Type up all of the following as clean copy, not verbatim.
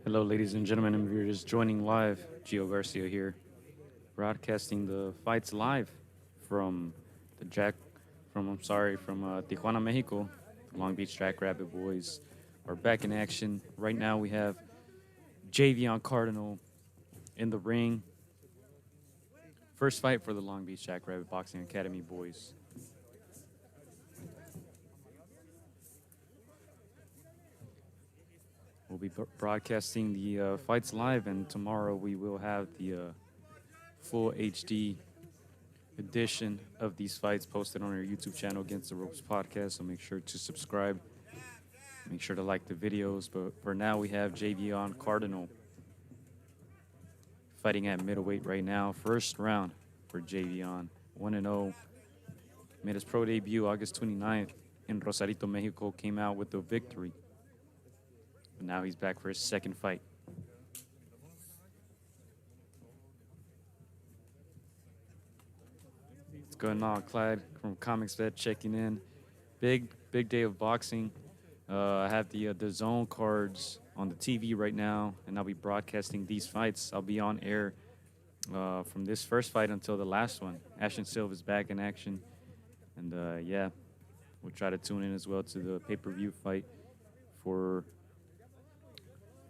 Hello, ladies and gentlemen, and we're just joining live. Gio Garcia here, broadcasting the fights live from the Jack, from Tijuana, Mexico. The Long Beach Jackrabbit boys are back in action. Right now, we have Jaivion Cardinal in the ring. First fight for the Long Beach Jackrabbit Boxing Academy boys. We'll be broadcasting the fights live, and tomorrow we will have the full HD edition of these fights posted on our YouTube channel, Against the Ropes Podcast. So make sure to subscribe. Make sure to like the videos. But for now, we have Jaivion Cardinal fighting at middleweight right now. First round for Jaivion, 1-0. Made his pro debut August 29th in Rosarito, Mexico. Came out with the victory. But now he's back for his second fight. What's going on, Clyde from Comics Vet checking in. Big day of boxing. I have the zone cards on the TV right now, and I'll be broadcasting these fights. I'll be on air from this first fight until the last one. Ashton Sylve is back in action, and yeah, we'll try to tune in as well to the pay-per-view fight for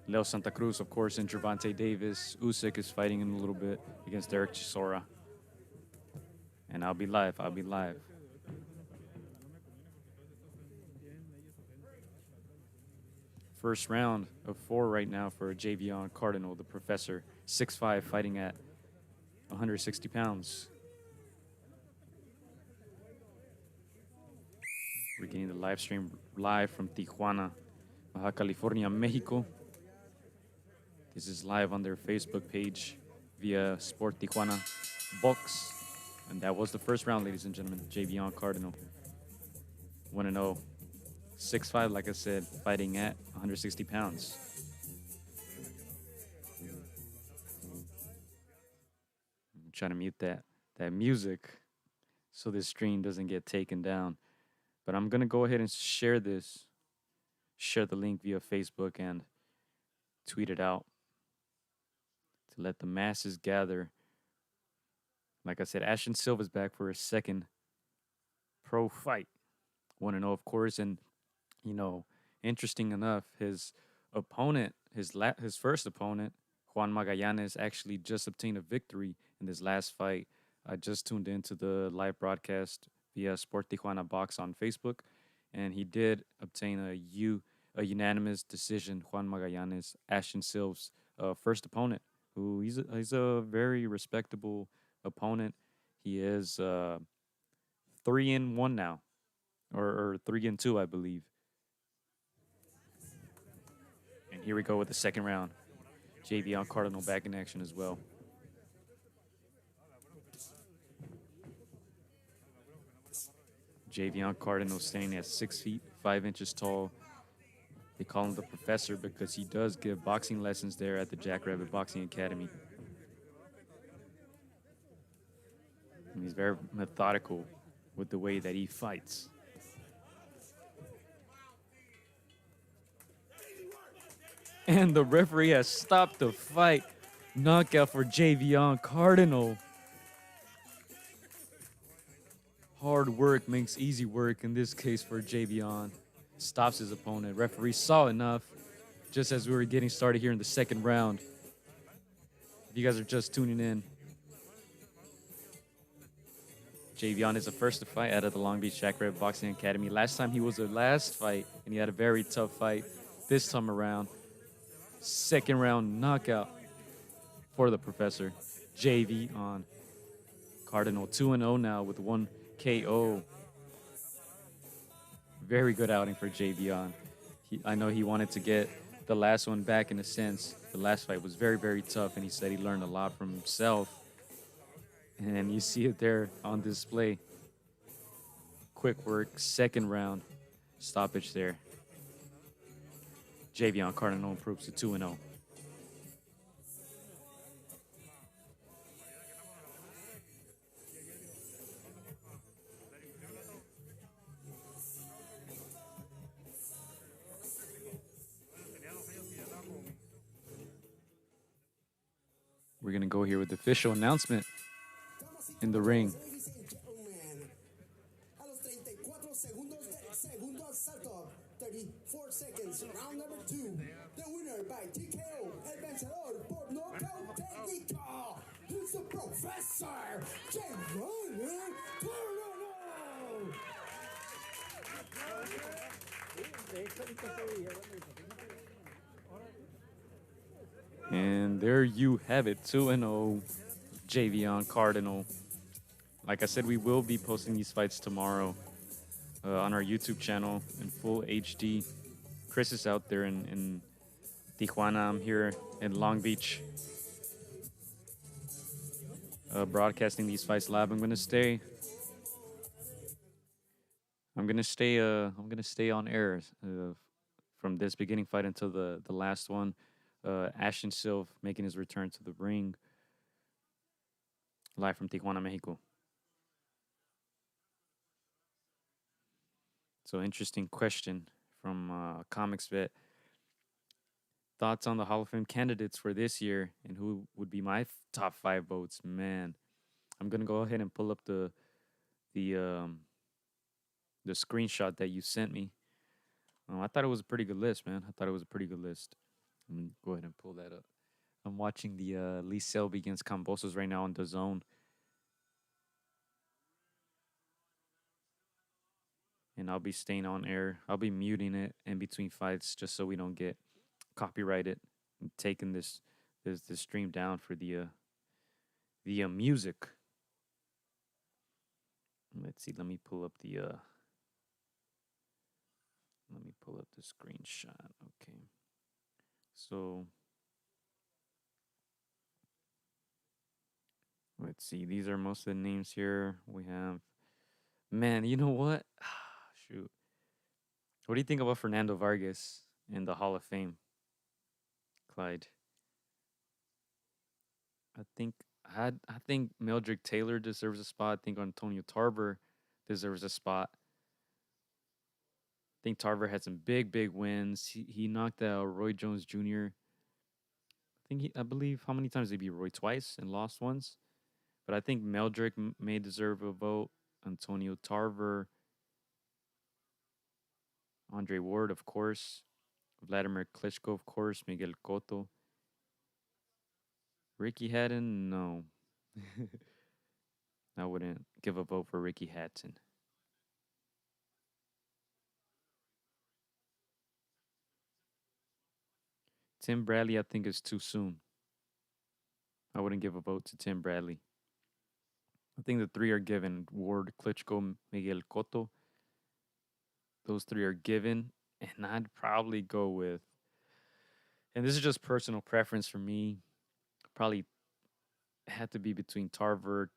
Leo Santa Cruz, of course, and Gervonta Davis. Usyk is fighting in a little bit against Derek Chisora. And I'll be live. First round of 4 right now for Jaivion Cardinal, the professor. 6'5", fighting at 160 pounds. We're getting the live stream live from Tijuana, Baja California, Mexico. This is live on their Facebook page via Sport Tijuana Box. And that was the first round, ladies and gentlemen. Jaivion Cardinal, 1-0. 6'5", like I said, fighting at 160 pounds. I'm trying to mute that music so this stream doesn't get taken down. But I'm going to go ahead and share the link via Facebook and tweet it out to let the masses gather. Like I said, Ashton Sylve is back for his second pro fight. 1-0, of course, and interesting enough, his opponent, his first opponent, Juan Magallanes, actually just obtained a victory in this last fight. I just tuned into the live broadcast via Sport Tijuana Box on Facebook, and he did obtain a unanimous decision. Juan Magallanes, Ashton Sylve's first opponent, who he's a very respectable opponent. He is 3-1 now, or 3-2, I believe. And here we go with the second round. Jaivion Cardinal back in action as well. Jaivion Cardinal standing at 6 feet, 5 inches tall. They call him the professor because he does give boxing lessons there at the Jackrabbit Boxing Academy. And he's very methodical with the way that he fights. And the referee has stopped the fight. Knockout for Jaivion Cardinal. Hard work makes easy work, in this case for Jaivion. Stops his opponent. Referee saw enough just as we were getting started here in the second round. If you guys are just tuning in, Jaivion is the first to fight out of the Long Beach Jackrabbit Boxing Academy. Last time he was the last fight, and he had a very tough fight. This time around, second round knockout for the professor. Jaivion Cardinal, 2-0 now with 1 KO. Very good outing for Jaivion. I know he wanted to get the last one back in a sense. The last fight was very, very tough, and he said he learned a lot from himself. And you see it there on display. Quick work, second round stoppage there. Jaivion Cardinal improves to 2-0. gonna go here with the official announcement in the ring. A los 34 segundos del segundo asalto, 34 seconds, round number 2. The winner by TKO, el vencedor por nocaut técnico, who's the professor, Jaivion Cardinal. And there you have it, 2-0, Jaivion Cardinal. Like I said, we will be posting these fights tomorrow on our YouTube channel in full HD. Chris is out there in Tijuana. I'm here in Long Beach, broadcasting these fights live. I'm gonna stay. I'm gonna stay on air from this beginning fight until the last one. Ashton Sylve making his return to the ring, live from Tijuana, Mexico. So interesting question from Comics Vet. Thoughts on the Hall of Fame candidates for this year and who would be my top 5 votes? Man, I'm gonna go ahead and pull up the screenshot that you sent me. I thought it was a pretty good list, man. I thought it was a pretty good list. Let me go ahead and pull that up. I'm watching the Lee Selby against Cambosos right now on the zone. And I'll be staying on air. I'll be muting it in between fights just so we don't get copyrighted. I'm taking this stream down for the music. Let's see. Let me pull up the screenshot. Okay. So let's see. These are most of the names here. We have, man, you know what? Shoot. What do you think about Fernando Vargas in the Hall of Fame, Clyde? I think Meldrick Taylor deserves a spot. I think Antonio Tarver deserves a spot. I think Tarver had some big wins. He knocked out Roy Jones Jr. I believe, how many times did he beat Roy? Twice and lost once. But I think Meldrick may deserve a vote. Antonio Tarver, Andre Ward, of course, Wladimir Klitschko, of course, Miguel Cotto. Ricky Hatton, no. I wouldn't give a vote for Ricky Hatton. Tim Bradley, I think, is too soon. I wouldn't give a vote to Tim Bradley. I think the 3 are given. Ward, Klitschko, Miguel Cotto. Those 3 are given. And I'd probably go with, and this is just personal preference for me, probably had to be between Tarver,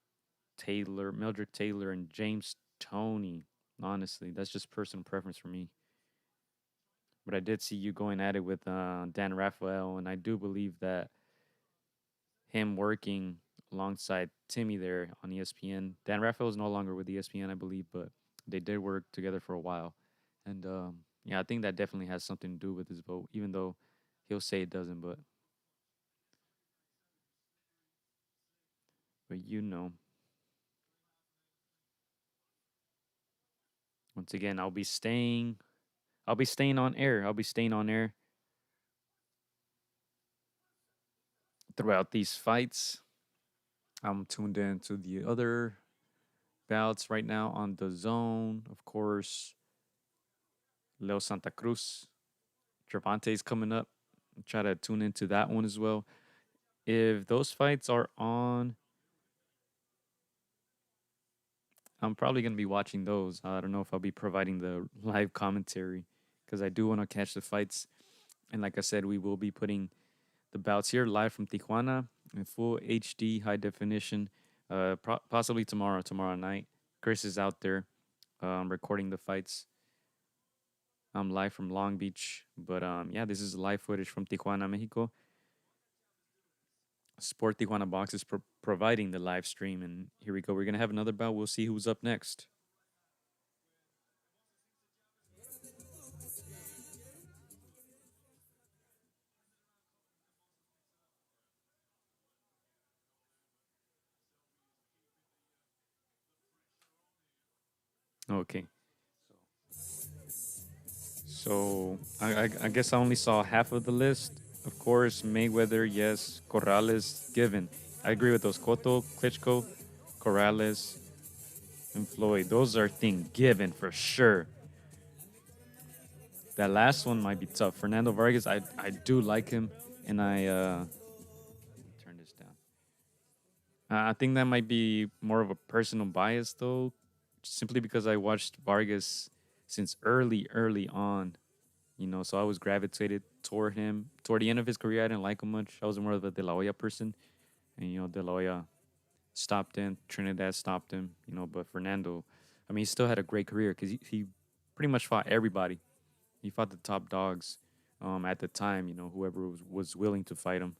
Taylor, Meldrick Taylor, and James Toney. Honestly, that's just personal preference for me. But I did see you going at it with Dan Raphael, and I do believe that him working alongside Timmy there on ESPN. Dan Raphael is no longer with ESPN, I believe, but they did work together for a while. And yeah, I think that definitely has something to do with his vote, even though he'll say it doesn't. But you know, once again, I'll be staying on air. I'll be staying on air throughout these fights. I'm tuned in to the other bouts right now on the zone. Of course, Leo Santa Cruz, Gervante's coming up. I'll try to tune into that one as well. If those fights are on, I'm probably going to be watching those. I don't know if I'll be providing the live commentary because I do want to catch the fights. And like I said, we will be putting the bouts here live from Tijuana in full HD, high definition, possibly tomorrow night. Chris is out there recording the fights. I'm live from Long Beach. But yeah, this is live footage from Tijuana, Mexico. Sport Tijuana Box is providing the live stream. And here we go. We're going to have another bout. We'll see who's up next. Okay. So I guess I only saw half of the list. Of course, Mayweather, yes. Corrales, given. I agree with those. Cotto, Klitschko, Corrales, and Floyd. Those are thing given for sure. That last one might be tough. Fernando Vargas, I do like him, and turn this down. I think that might be more of a personal bias though, simply because I watched Vargas since early on. So I was gravitated toward him. Toward the end of his career, I didn't like him much. I was more of a De La Hoya person, and De La Hoya stopped him. Trinidad stopped him. But Fernando, I mean, he still had a great career because he pretty much fought everybody. He fought the top dogs at the time. Whoever was willing to fight him.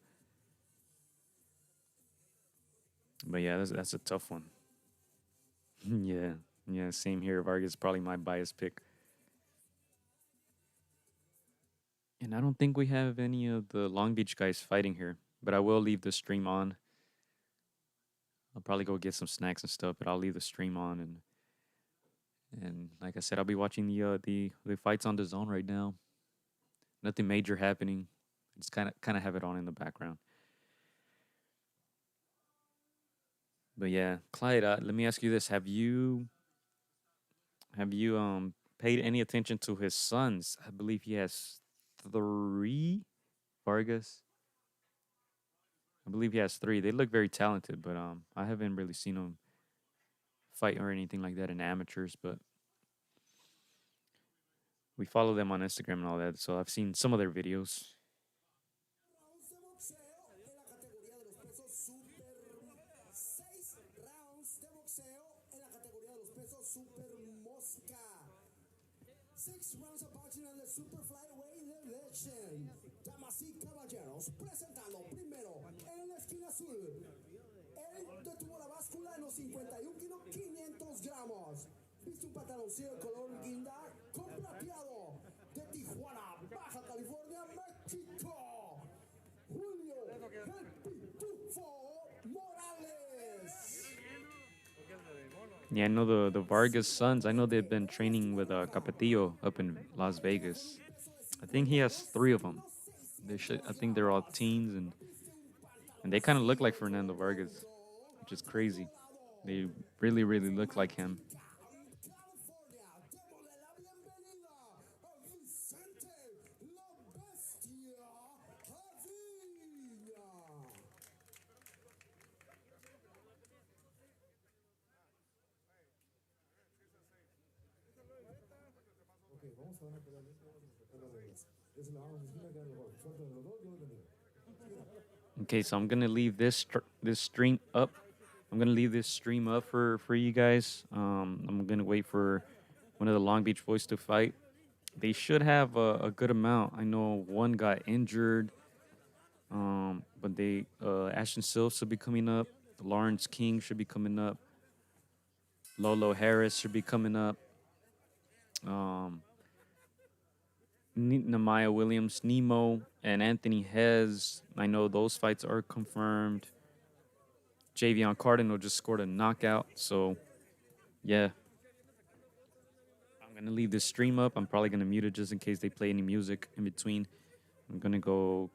But yeah, that's a tough one. Yeah, yeah, same here. Vargas is probably my bias pick. And I don't think we have any of the Long Beach guys fighting here, but I will leave the stream on. I'll probably go get some snacks and stuff, but I'll leave the stream on and like I said, I'll be watching the fights on the zone right now. Nothing major happening. Just kind of have it on in the background. But yeah, Clyde, let me ask you this: have you paid any attention to his sons? I believe he has three. Vargas. I believe he has three. They look very talented, but I haven't really seen them fight or anything like that in amateurs. But we follow them on Instagram and all that, so I've seen some of their videos. Rounds de boxeo en la categoría de los pesos super. 6 rounds de boxeo en la categoría de los pesos super mosca. 6 rounds of boxing on the super flyweight division. Damas y caballeros, presentando primero en la esquina azul. Él detuvo la báscula en los 51 kilos 500 gramos. Viste un pantaloncillo de color guinda con plateado de Tijuana, Baja California, México. Julio, el Pitufo Morales. Yeah, I know the Vargas sons. I know they've been training with Capetillo up in Las Vegas. I think he has three of them. They should. I think they're all teens, and they kind of look like Fernando Vargas, which is crazy. They really look like him. California, démosle la bienvenida a Vicente la Bestia Avila. Ok, vamos a una pelea limpia, vamos a respetar las reglas. Eso lo vamos a decir acá mejor. Suerte de los dos, Dios los bendiga. Okay, so I'm gonna leave this stream up. I'm gonna leave this stream up for you guys. I'm gonna wait for one of the Long Beach boys to fight. They should have a good amount. I know one got injured, but they Ashton Sylve should be coming up. Lawrence King should be coming up. Lolo Harris should be coming up. Um, Nehemiah Williams, Nemo, and Anthony Hess. I know those fights are confirmed. Jaivion Cardinal just scored a knockout. So, yeah. I'm going to leave this stream up. I'm probably going to mute it just in case they play any music in between. I'm going to go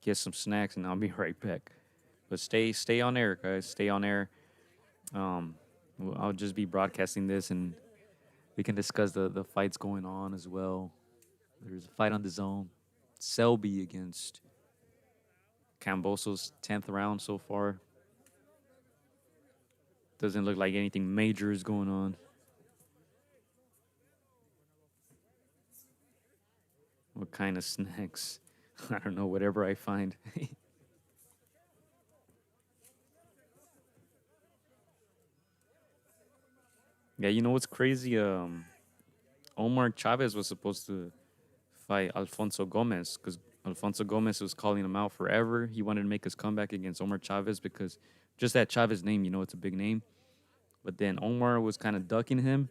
get some snacks and I'll be right back. But stay on air, guys. Stay on air. I'll just be broadcasting this and we can discuss the fights going on as well. There's a fight on the zone. Selby against Camboso's 10th round so far. Doesn't look like anything major is going on. What kind of snacks? I don't know, whatever I find. Yeah, you know what's crazy? Omar Chavez was supposed to fight Alfonso Gomez because Alfonso Gomez was calling him out forever. He wanted to make his comeback against Omar Chavez because just that Chavez name, it's a big name. But then Omar was kind of ducking him,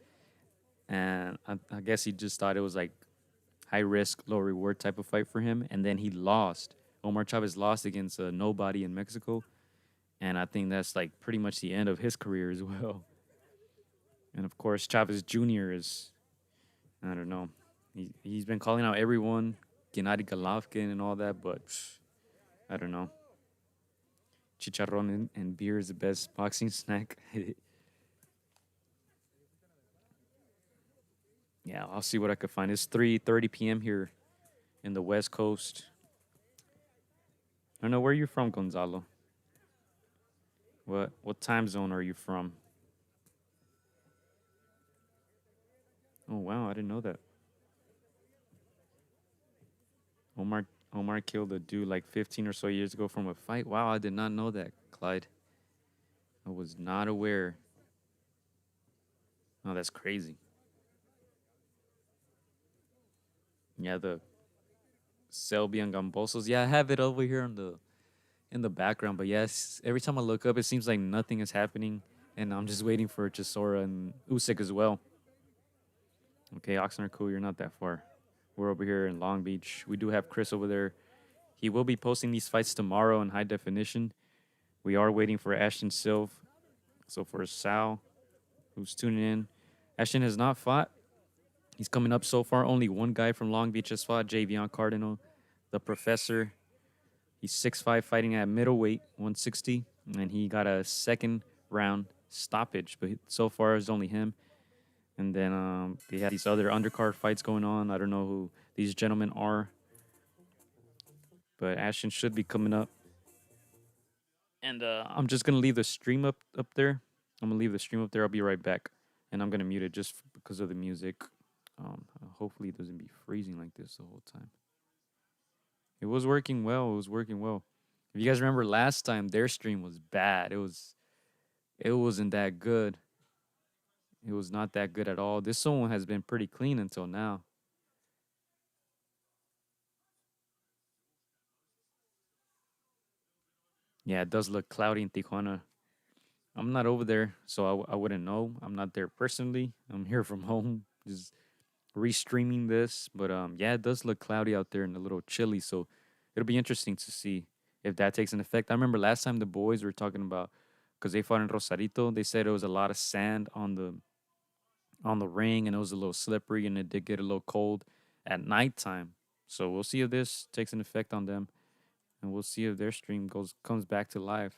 and I guess he just thought it was like high risk, low reward type of fight for him. And then he lost. Omar Chavez lost against a nobody in Mexico, and I think that's like pretty much the end of his career as well. And of course, Chavez Jr. is, I don't know. He's been calling out everyone, Gennady Golovkin and all that, but I don't know. Chicharron and beer is the best boxing snack. Yeah, I'll see what I could find. It's 3:30 p.m. here in the West Coast. I don't know where you're from, Gonzalo. What time zone are you from? Oh wow, I didn't know that. Omar killed a dude like 15 or so years ago from a fight. Wow, I did not know that, Clyde. I was not aware. Oh, that's crazy. Yeah, the Selby and Gambosos. Yeah, I have it over here in the background. But yes, every time I look up, it seems like nothing is happening, and I'm just waiting for Chisora and Usyk as well. Okay, Oxnard, cool. You're not that far. We're over here in Long Beach. We do have Chris over there. He will be posting these fights tomorrow in high definition. We are waiting for Ashton Sylve. So for Sal, who's tuning in, Ashton has not fought. He's coming up so far. Only one guy from Long Beach has fought, Jaivion Cardinal, the professor. He's 6'5", fighting at middleweight, 160, and he got a second round stoppage. But so far, it's only him. And then they have these other undercard fights going on. I don't know who these gentlemen are, but Ashton should be coming up. And I'm just gonna leave the stream up there. I'm gonna leave the stream up there. I'll be right back, and I'm gonna mute it just because of the music. Hopefully, it doesn't be freezing like this the whole time. It was working well. It was working well. If you guys remember last time, their stream was bad. It wasn't that good. It was not that good at all. This one has been pretty clean until now. Yeah, it does look cloudy in Tijuana. I'm not over there, so I wouldn't know. I'm not there personally. I'm here from home, just restreaming this. But yeah, it does look cloudy out there and a little chilly. So it'll be interesting to see if that takes an effect. I remember last time the boys were talking about because they fought in Rosarito. They said it was a lot of sand on the ring and it was a little slippery and it did get a little cold at nighttime. So we'll see if this takes an effect on them and we'll see if their stream comes back to life.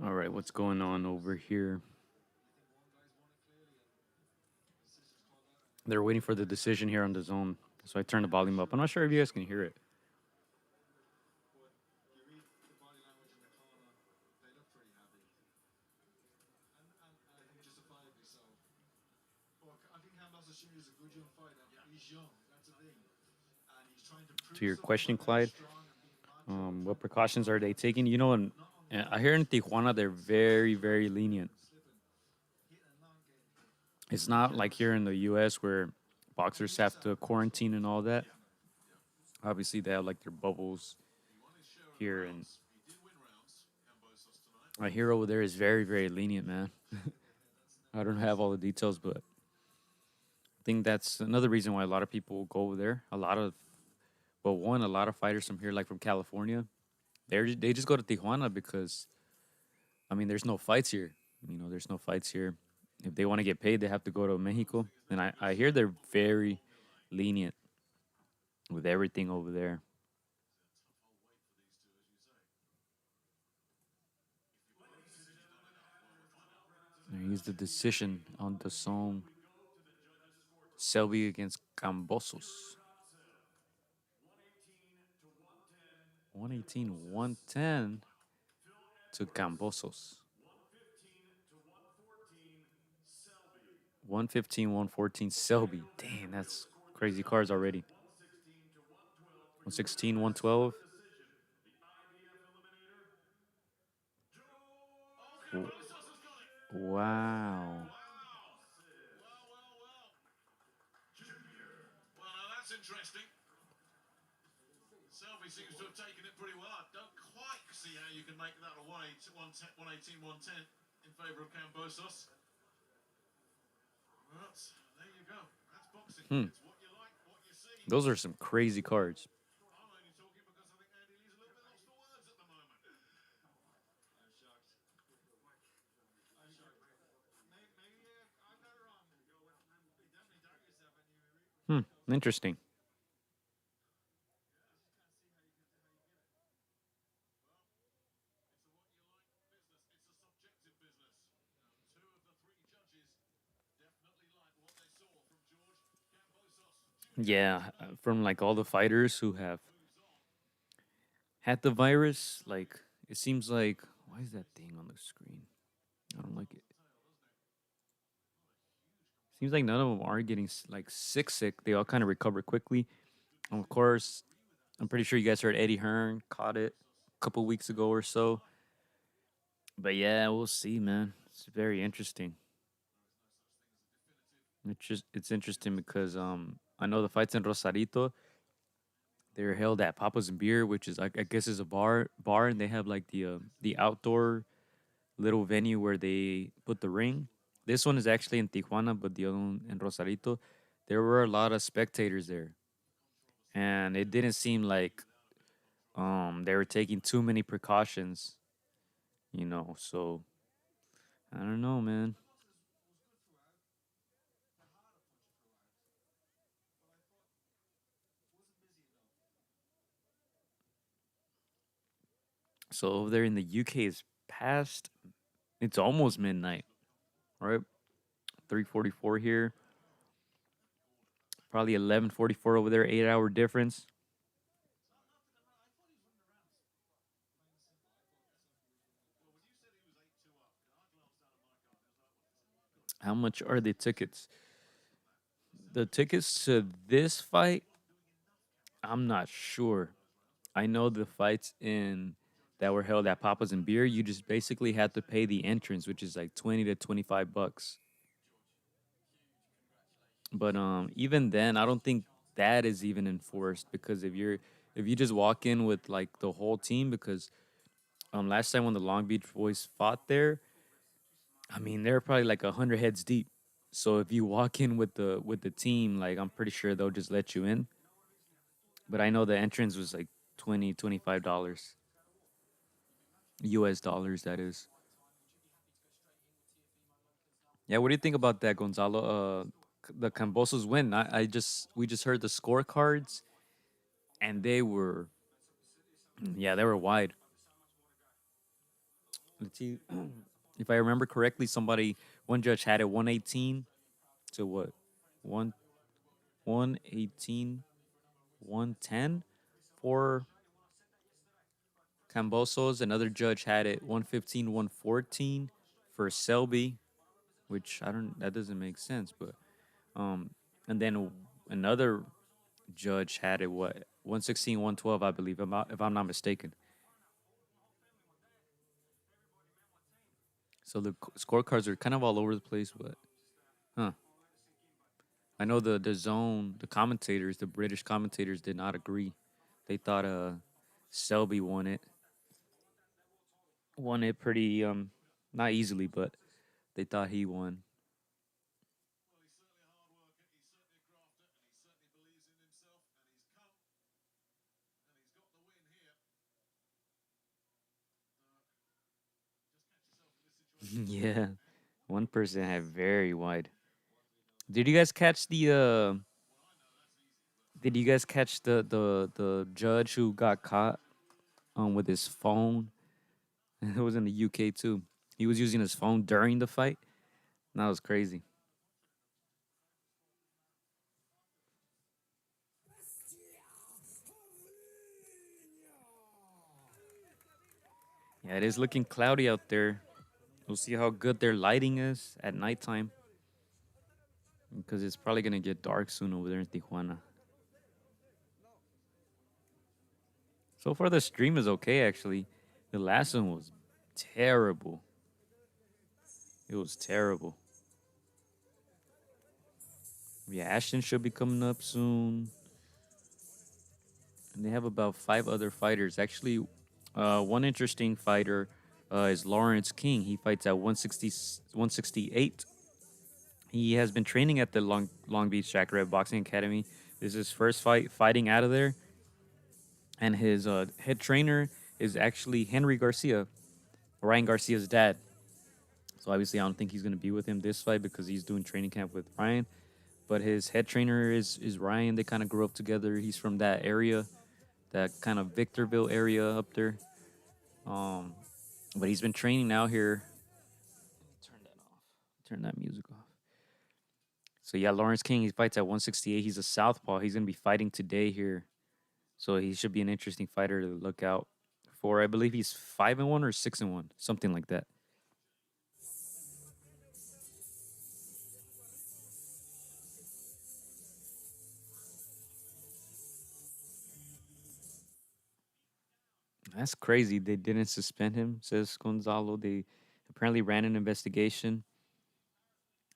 All right, what's going on over here? They're waiting for the decision here on the zone, so I turned the volume up. I'm not sure if you guys can hear it. To your question, Clyde, what precautions are they taking? You know, I hear in Tijuana they're very, very lenient. It's not like here in the U.S. where boxers have to quarantine and all that. Obviously, they have like their bubbles here, and I hear over there is very, very lenient, man. I don't have all the details, but I think that's another reason why a lot of people go over there. A lot of fighters from here, like from California, they just go to Tijuana because I mean, there's no fights here. There's no fights here. If they want to get paid, they have to go to Mexico, and I hear they're very lenient with everything over there. Here's the decision on the song Selby against Cambosos. 118, 110 to Cambosos. 115, 114 Selby. Damn, that's crazy cards already. 116, 112. Wow. Hmm. Those are some crazy cards. Hmm. Interesting. Yeah, from like all the fighters who have had the virus, like it seems like why is that thing on the screen? I don't like it. Seems like none of them are getting like sick. They all kind of recover quickly. And of course, I'm pretty sure you guys heard Eddie Hearn caught it a couple weeks ago or so. But yeah, we'll see, man. It's very interesting. It's interesting because I know the fights in Rosarito they're held at Papa's and Beer, which is I guess is a bar, and they have like the outdoor little venue where they put the ring. This one is actually in Tijuana, but the other one in Rosarito. There were a lot of spectators there, and it didn't seem like they were taking too many precautions, So I don't know, man. So over there in the UK, it's past. It's almost midnight, right? 3:44 here. Probably 11:44 over there. 8-hour difference. How much are the tickets? The tickets to this fight, I'm not sure. I know the fights in that were held at Papa's and Beer, you just basically had to pay the entrance, which is like 20 to 25 bucks. But even then, I don't think that is even enforced because if you just walk in with like the whole team because last time when the Long Beach boys fought there, I mean they're probably like 100 heads deep. So if you walk in with the team, like I'm pretty sure they'll just let you in. But I know the entrance was like 25 dollars US dollars. That is. Yeah. What do you think about that, Gonzalo? the Cambosos win. We just heard the scorecards, and they were, yeah, they were wide. Let's see, if I remember correctly, one judge had it 118 to what, one 118 110 for Cambosos. Another judge had it 115 114 for Selby, which I don't, that doesn't make sense, but um, and then another judge had it what, 116 112, I believe, if I'm not mistaken. So the scorecards are kind of all over the place, but huh. I know the zone, the commentators, the British commentators did not agree. They thought Selby won it pretty not easily, but they thought he won. Yeah. One person had very wide. Did you guys catch did you guys catch the judge who got caught with his phone? It was in the UK too. He was using his phone during the fight. That was crazy. Yeah, it is looking cloudy out there. We'll see how good their lighting is at nighttime because it's probably gonna get dark soon over there in Tijuana. So far, the stream is okay actually. The last one was terrible. It was terrible. Yeah, Ashton should be coming up soon. And they have about five other fighters. Actually, one interesting fighter is Lawrence King. He fights at 168. He has been training at the Long Beach Jackrabbit Boxing Academy. This is his first fighting out of there. And his head trainer is actually Henry Garcia, Ryan Garcia's dad. So obviously, I don't think he's going to be with him this fight because he's doing training camp with Ryan. But his head trainer is Ryan. They kind of grew up together. He's from that area, that kind of Victorville area up there. Um, but he's been training out here. Turn that off. Turn that music off. So yeah, Lawrence King. He fights at 168. He's a southpaw. He's gonna be fighting today here. So he should be an interesting fighter to look out for. I believe he's 5-1 or 6-1, something like that. That's crazy. They didn't suspend him, says Gonzalo. They apparently ran an investigation,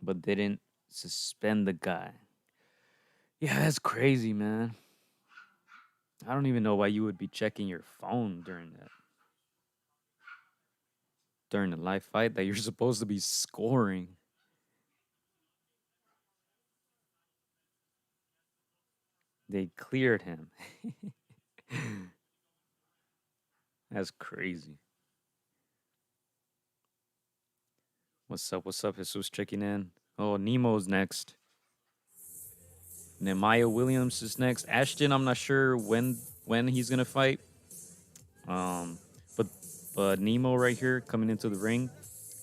but didn't suspend the guy. Yeah, that's crazy, man. I don't even know why you would be checking your phone during the live fight that you're supposed to be scoring. They cleared him. That's crazy. What's up? What's up? Jesus checking in. Oh, Nemo's next. Nehemiah Williams is next. Ashton, I'm not sure when he's gonna fight. Um, but Nemo right here coming into the ring.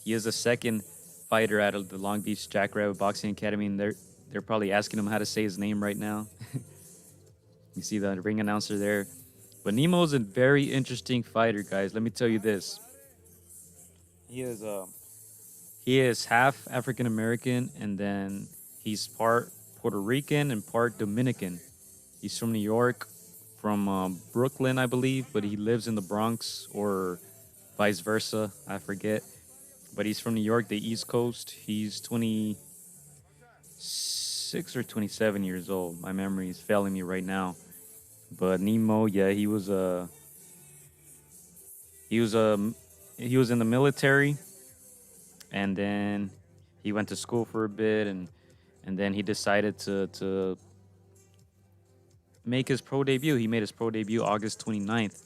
He is the second fighter out of the Long Beach Jackrabbit Boxing Academy, and they're probably asking him how to say his name right now. You see the ring announcer there. But Nemo's a very interesting fighter, guys. Let me tell you this. He is he is half African American, and then he's part Puerto Rican and part Dominican. He's from New York, from Brooklyn, I believe, but he lives in the Bronx or vice versa. I forget. But he's from New York, the East Coast. He's 26 or 27 years old. My memory is failing me right now. But Nemo, yeah, he was he was in the military, and then he went to school for a bit, and then he decided to make his pro debut. He made his pro debut August 29th.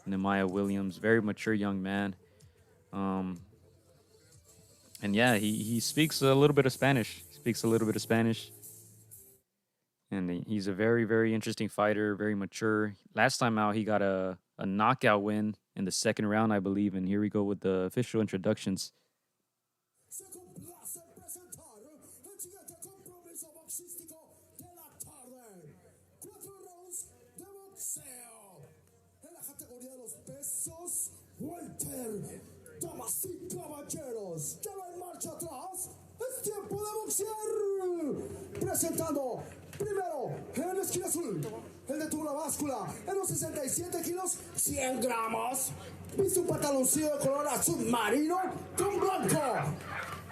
Nehemiah Williams, very mature young man. Um, and yeah, he speaks a little bit of Spanish. He speaks a little bit of Spanish. And he's a very, very interesting fighter, very mature. Last time out, he got a knockout win in the second round, I believe. And here we go with the official introductions. Se complace en presentar el siguiente compromiso boxístico de la tarde. 4 rounds de boxeo. En la categoría de los pesos welter. Damas y caballeros, ya no hay marcha atrás. Es tiempo de boxear. Presentando primero en la esquina azul, el de tula báscula, en los 67 kilos, 100 gramos. Viste un pantaloncillo de color azul marino con blanco.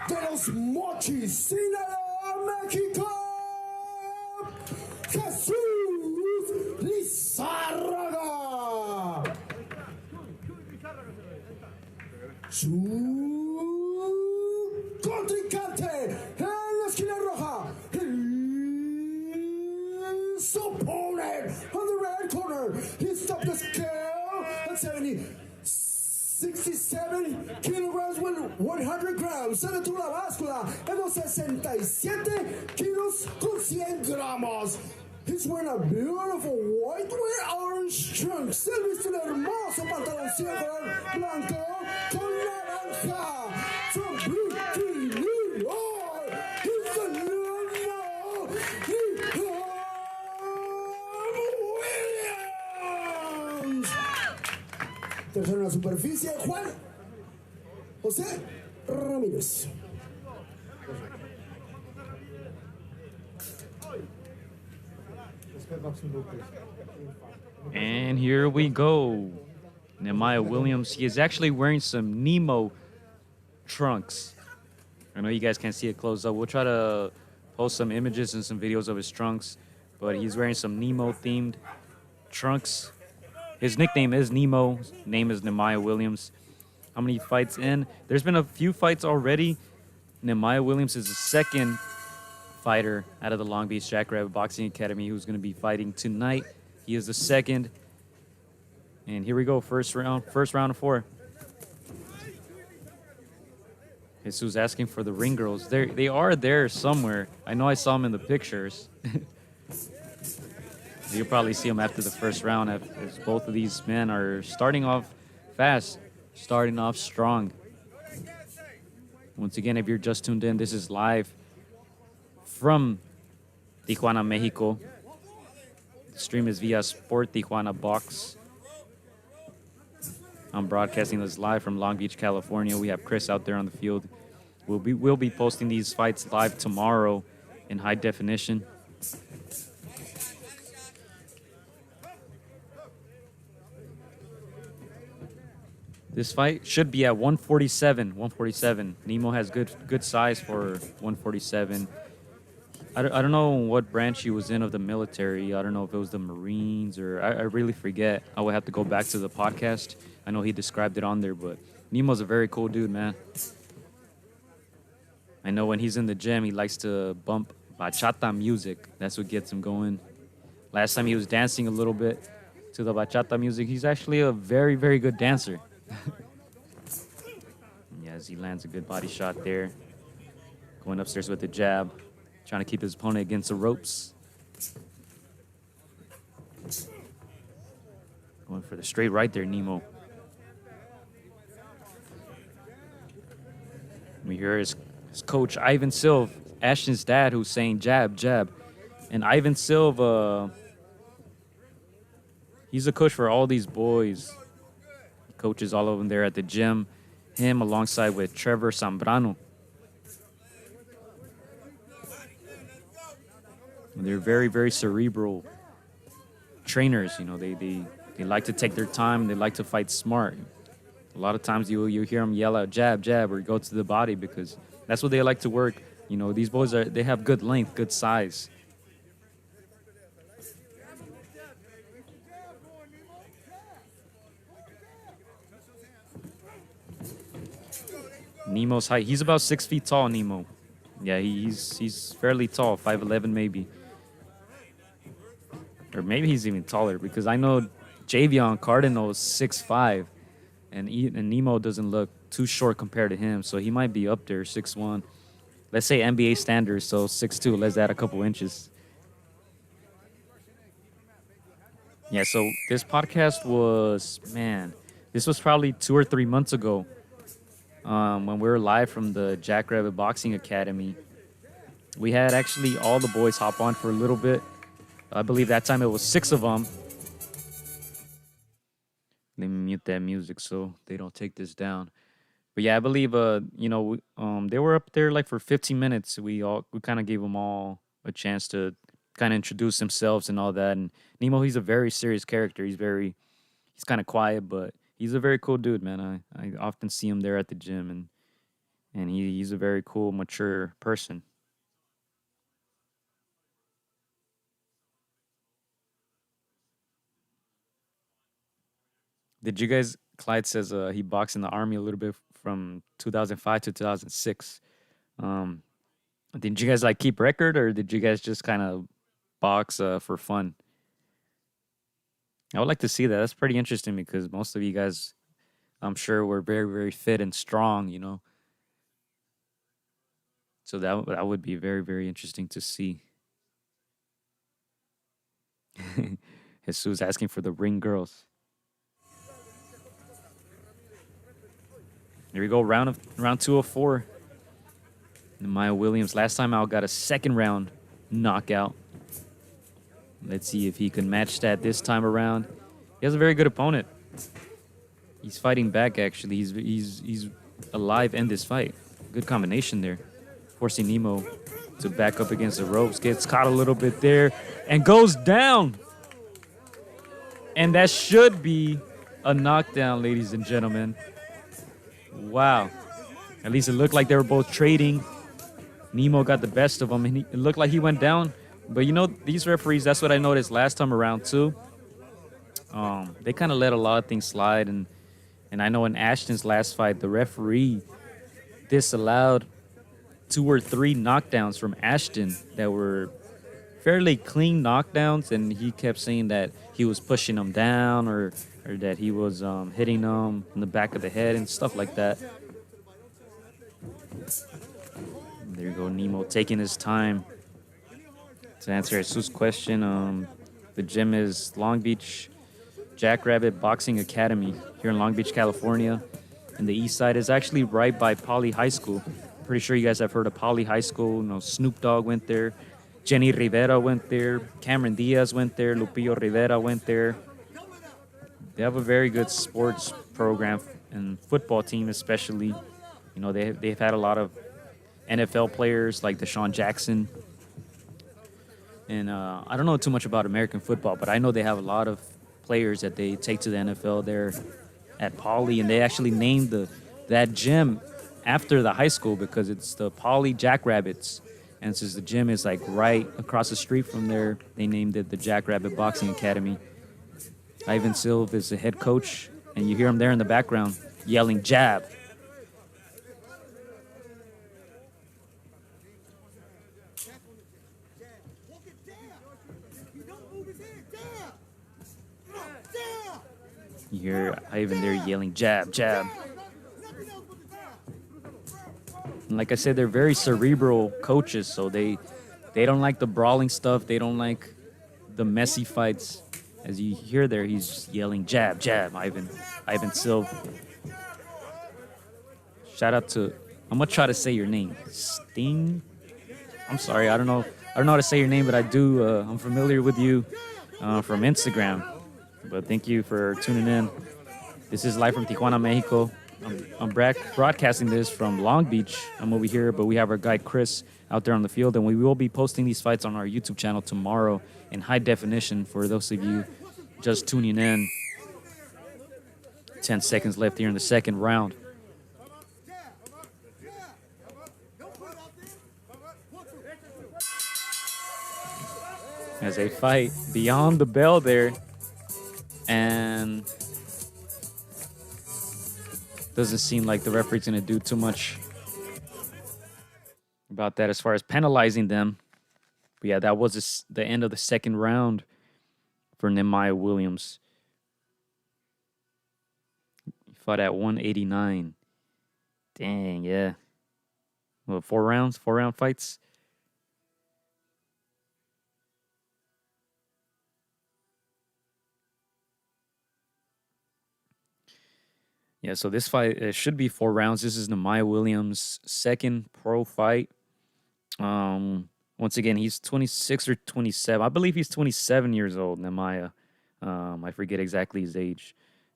De los Mochis, Sinaloa, México, Jesús Lizárraga. Su contrincante en la esquina roja, his opponent on the red corner. He stopped the scale at 67 kilograms with 100 grams. Se detuvo la báscula en los 67 kilos con 100 gramos. He's wearing a beautiful white with orange trunks. Él viste un hermoso pantaloncillo color blanco con naranja. From Brooklyn, New York, he's the Nehemiah Williams. Tercero en la superficie, Juan José Ramírez. And here we go. Nehemiah Williams. He is actually wearing some Nemo trunks. I know you guys can't see it close up. We'll try to post some images and some videos of his trunks. But he's wearing some Nemo-themed trunks. His nickname is Nemo. His name is Nehemiah Williams. How many fights in? There's been a few fights already. Nehemiah Williams is the second fighter out of the Long Beach Jackrabbit Boxing Academy who's going to be fighting tonight. He is the second. And here we go, first round of 4. Jesus asking for the ring girls. They are there somewhere. I know I saw them in the pictures. You'll probably see them after the first round as both of these men are starting off fast, starting off strong. Once again, if you're just tuned in, this is live from Tijuana, Mexico. The stream is via Sport Tijuana Box. I'm broadcasting this live from Long Beach, California. We have Chris out there on the field. We'll be posting these fights live tomorrow in high definition. This fight should be at 147. Nemo has good size for 147. I don't know what branch he was in of the military. I don't know if it was the Marines or I really forget. I would have to go back to the podcast. I know he described it on there, but Nemo's a very cool dude, man. I know when he's in the gym, he likes to bump bachata music. That's what gets him going. Last time he was dancing a little bit to the bachata music. He's actually a very, very good dancer. Yeah, as he lands a good body shot there. Going upstairs with the jab. Trying to keep his opponent against the ropes. Going for the straight right there, Nemo. We hear his coach, Ivan Sylve, Ashton's dad, who's saying jab, jab. And Ivan Sylve, he's a coach for all these boys. Coaches all of them there at the gym. Him alongside with Trevor Zambrano. And they're very, very cerebral trainers. You know, they like to take their time. They like to fight smart. A lot of times you hear them yell out jab, jab, or go to the body because that's what they like to work. You know, these boys they have good length, good size. Nemo's height. He's about 6 feet tall, Nemo. Yeah, he's fairly tall, 5'11" maybe. Or maybe he's even taller because I know Jaivion Cardinal is 6'5", and Nemo doesn't look too short compared to him, so he might be up there, 6'1". Let's say NBA standards, so 6'2". Let's add a couple inches. Yeah, so this podcast was, man, this was probably 2 or 3 months ago, when we were live from the Jackrabbit Boxing Academy. We had actually all the boys hop on for a little bit. I believe that time it was 6 of them. Let me mute that music so they don't take this down. But yeah, I believe they were up there like for 15 minutes. We kind of gave them all a chance to kind of introduce themselves and all that. And Nemo, he's a very serious character. He's kind of quiet, but he's a very cool dude, man. I often see him there at the gym, and he's a very cool, mature person. Did you guys? Clyde says he boxed in the army a little bit from 2005 to 2006. Um, did you guys like keep record, or did you guys just kind of box for fun? I would like to see that. That's pretty interesting because most of you guys, I'm sure, were very, very fit and strong. So that would be very, very interesting to see. Jesus asking for the ring girls. Here we go, round 204. Nehemiah Williams. Last time out got a second round knockout. Let's see if he can match that this time around. He has a very good opponent. He's fighting back. Actually, he's alive in this fight. Good combination there, forcing Nemo to back up against the ropes. Gets caught a little bit there and goes down. And that should be a knockdown, ladies and gentlemen. Wow. At least it looked like they were both trading. Nemo got the best of him, and it looked like he went down. But these referees, that's what I noticed last time around too. They kind of let a lot of things slide, and I know in Ashton's last fight, the referee disallowed 2 or 3 knockdowns from Ashton that were fairly clean knockdowns, and he kept saying that he was pushing him down or that he was hitting him in the back of the head and stuff like that. There you go, Nemo taking his time to answer Jesus' question. The gym is Long Beach Jackrabbit Boxing Academy here in Long Beach, California. And the east side is actually right by Poly High School. Pretty sure you guys have heard of Poly High School. Snoop Dogg went there. Jenny Rivera went there. Cameron Diaz went there. Lupillo Rivera went there. They have a very good sports program and football team especially. They've had a lot of NFL players like Deshaun Jackson. And I don't know too much about American football, but I know they have a lot of players that they take to the NFL there at Poly, and they actually named that gym after the high school because it's the Poly Jackrabbits. And since the gym is like right across the street from there, they named it the Jackrabbit Boxing Academy. Jaivion Cardinal is the head coach, and you hear him there in the background yelling jab. You hear Ivan there yelling jab, jab. And like I said, they're very cerebral coaches, so they don't like the brawling stuff. They don't like the messy fights. As you hear there, he's just yelling jab, jab, Ivan Sylve. Shout out to, I'm gonna try to say your name, Sting. I'm sorry, I don't know how to say your name, but I do. I'm familiar with you from Instagram. But thank you for tuning in. This is live from Tijuana, Mexico. I'm broadcasting this from Long Beach. I'm over here, but we have our guy Chris out there on the field, and we will be posting these fights on our YouTube channel tomorrow in high definition for those of you just tuning in. 10 seconds left here in the second round. As they fight beyond the bell there, and doesn't seem like the referee's going to do too much about that as far as penalizing them. But yeah, that was the end of the second round for Nehemiah Williams. He fought at 189. Dang, yeah. Well, 4 rounds, 4-round fights. Yeah, so this fight it should be 4 rounds. This is Nehemiah Williams' second pro fight. Once again, he's 26 or 27. I believe he's 27 years old, Nehemiah. I forget exactly his age.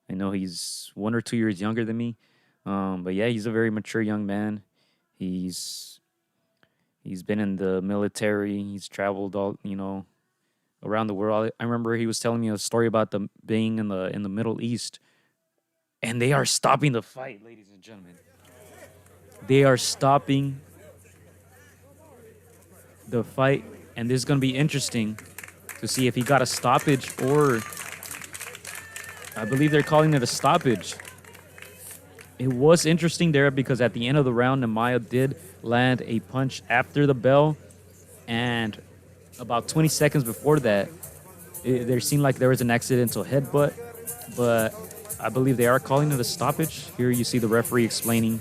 I know he's 1 or 2 years younger than me. But yeah, he's a very mature young man. He's he's been in the military. He's traveled all around the world. I remember he was telling me a story about them being in the Middle East, and they are stopping the fight, ladies and gentlemen. They are stopping the fight, and this is going to be interesting to see if he got a stoppage or I believe they're calling it a stoppage. It was interesting there because at the end of the round, Nehemiah did land a punch after the bell, and about 20 seconds before that, there seemed like there was an accidental headbutt, but I believe they are calling it a stoppage. Here you see the referee explaining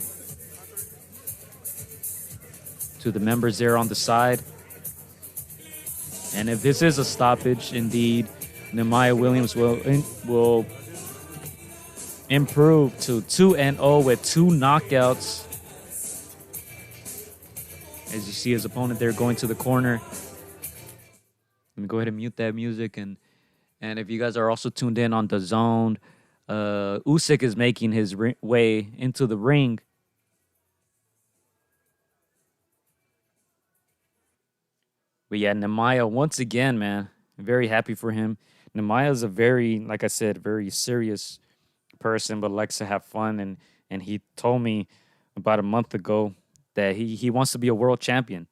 to the members there on the side. And if this is a stoppage, indeed, Nehemiah Williams will improve to 2-0 with 2 knockouts. As you see his opponent there going to the corner. Let me go ahead and mute that music. And if you guys are also tuned in on the zone, Usyk is making his way into the ring. But yeah, Nehemiah, once again, man, very happy for him. Nehemiah is a very, like I said, very serious person, but likes to have fun. And he told me about a month ago that he wants to be a world champion.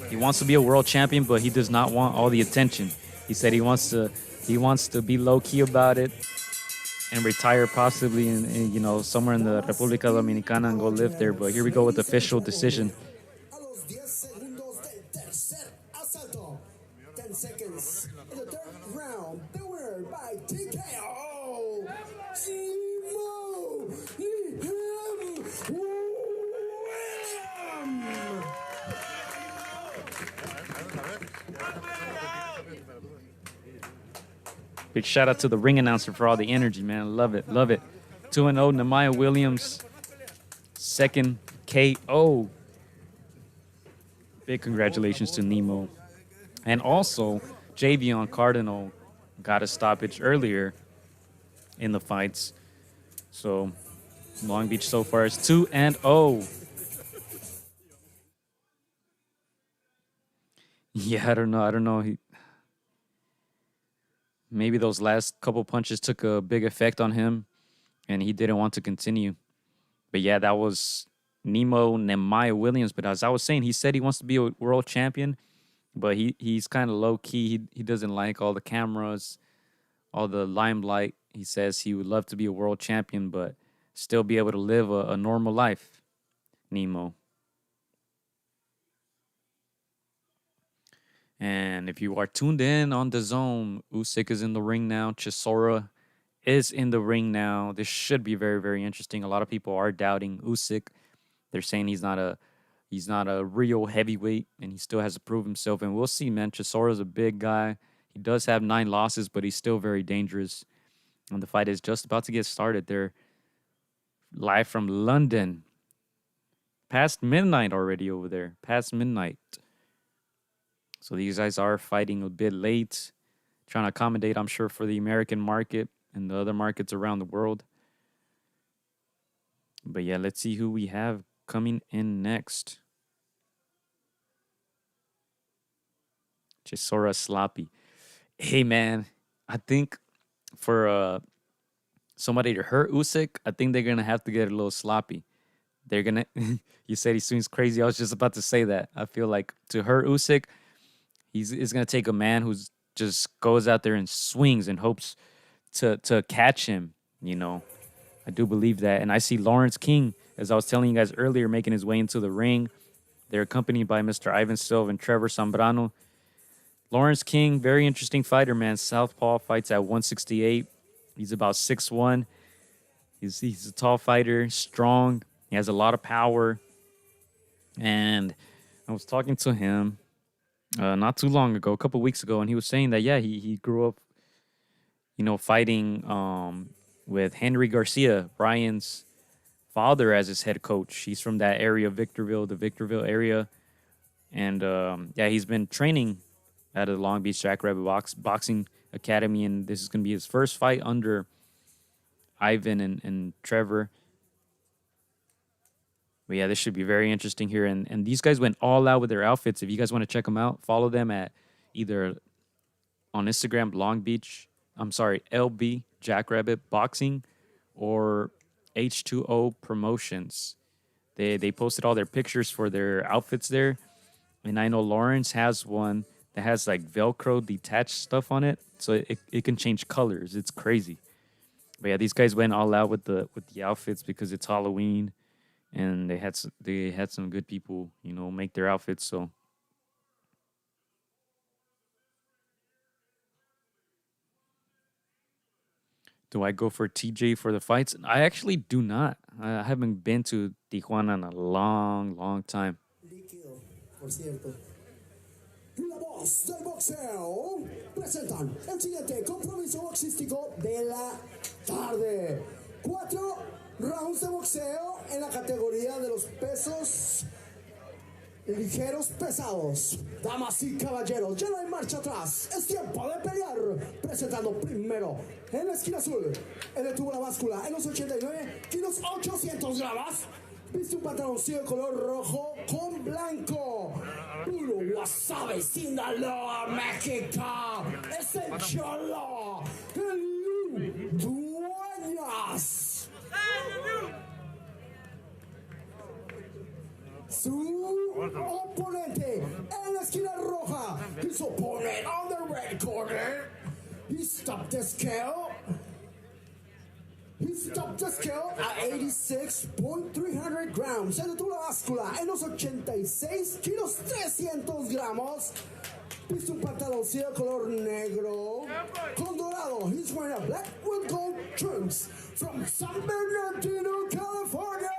He wants to be a world champion, but he does not want all the attention. He said he wants to be low key about it and retire possibly in somewhere in the República Dominicana and go live there. But here we go with the official decision. A los 10 segundos del tercer asalto. 10 seconds in the third round. The winner by TKO. Nehemiah Williams. Big shout out to the ring announcer for all the energy, man. Love it. Love it. 2-0, Nehemiah Williams. Second KO. Big congratulations to Nemo. And also, Jaivion Cardinal got a stoppage earlier in the fights. So, Long Beach so far is 2-0. Yeah, I don't know. Maybe those last couple punches took a big effect on him, and he didn't want to continue. But yeah, that was Nehemiah Williams. But as I was saying, he said he wants to be a world champion, but he's kind of low key. He doesn't like all the cameras, all the limelight. He says he would love to be a world champion, but still be able to live a normal life. Nemo. And if you are tuned in on the zone, Usyk is in the ring now. Chisora is in the ring now. This should be very, very interesting. A lot of people are doubting Usyk. They're saying he's not a real heavyweight, and he still has to prove himself. And we'll see, man. Chisora's a big guy. He does have 9 losses, but he's still very dangerous. And the fight is just about to get started. They're live from London. Past midnight already over there. Past midnight. So these guys are fighting a bit late, trying to accommodate, I'm sure, for the American market and the other markets around the world. But yeah, let's see who we have coming in next. Chisora Sloppy. Hey, man, I think for somebody to hurt Usyk, I think they're going to have to get a little sloppy. They're going to... You said he swings crazy. I was just about to say that. I feel like to hurt Usyk, it's going to take a man who just goes out there and swings and hopes to catch him, I do believe that. And I see Lawrence King, as I was telling you guys earlier, making his way into the ring. They're accompanied by Mr. Ivan Sylve and Trevor Zambrano. Lawrence King, very interesting fighter, man. Southpaw, fights at 168. He's about 6'1". He's a tall fighter, strong. He has a lot of power. And I was talking to him not too long ago, a couple weeks ago, and he was saying that, yeah, he grew up, fighting with Henry Garcia, Brian's father, as his head coach. He's from that area, Victorville, the Victorville area. And yeah, he's been training at the Long Beach Jackrabbit Boxing Academy, and this is going to be his first fight under Ivan and Trevor. But yeah, this should be very interesting here. And these guys went all out with their outfits. If you guys want to check them out, follow them at either on Instagram, LB Jackrabbit Boxing, or H2O Promotions. They posted all their pictures for their outfits there. And I know Lawrence has one that has like Velcro detached stuff on it. So it can change colors. It's crazy. But yeah, these guys went all out with the outfits because it's Halloween, and they had some good people, make their outfits. So do I go for TJ for the fights? I actually do not. I haven't been to Tijuana in a long, long time. Líquido, por cierto. La voz del boxeo presentan el siguiente compromiso boxístico de la tarde. 4 rounds de boxeo en la categoría de los pesos ligeros pesados. Damas y caballeros, ya no hay marcha atrás. Es tiempo de pelear. Presentando primero en la esquina azul. Él detuvo la báscula en los 89 kilos 800 gramos. Viste un pantaloncillo de color rojo con blanco. Puro wasabi, Sinaloa, México. Es el Cholo. El Dueñas. Su oponente en la esquina roja. His opponent on the red corner. He stopped the scale. He stopped the scale at 86.300 grams. Se detuvo la báscula en los 86 kilos 300 gramos. Viste un pantaloncillo de color negro con dorado. He's wearing a black with gold trunks from San Bernardino, California.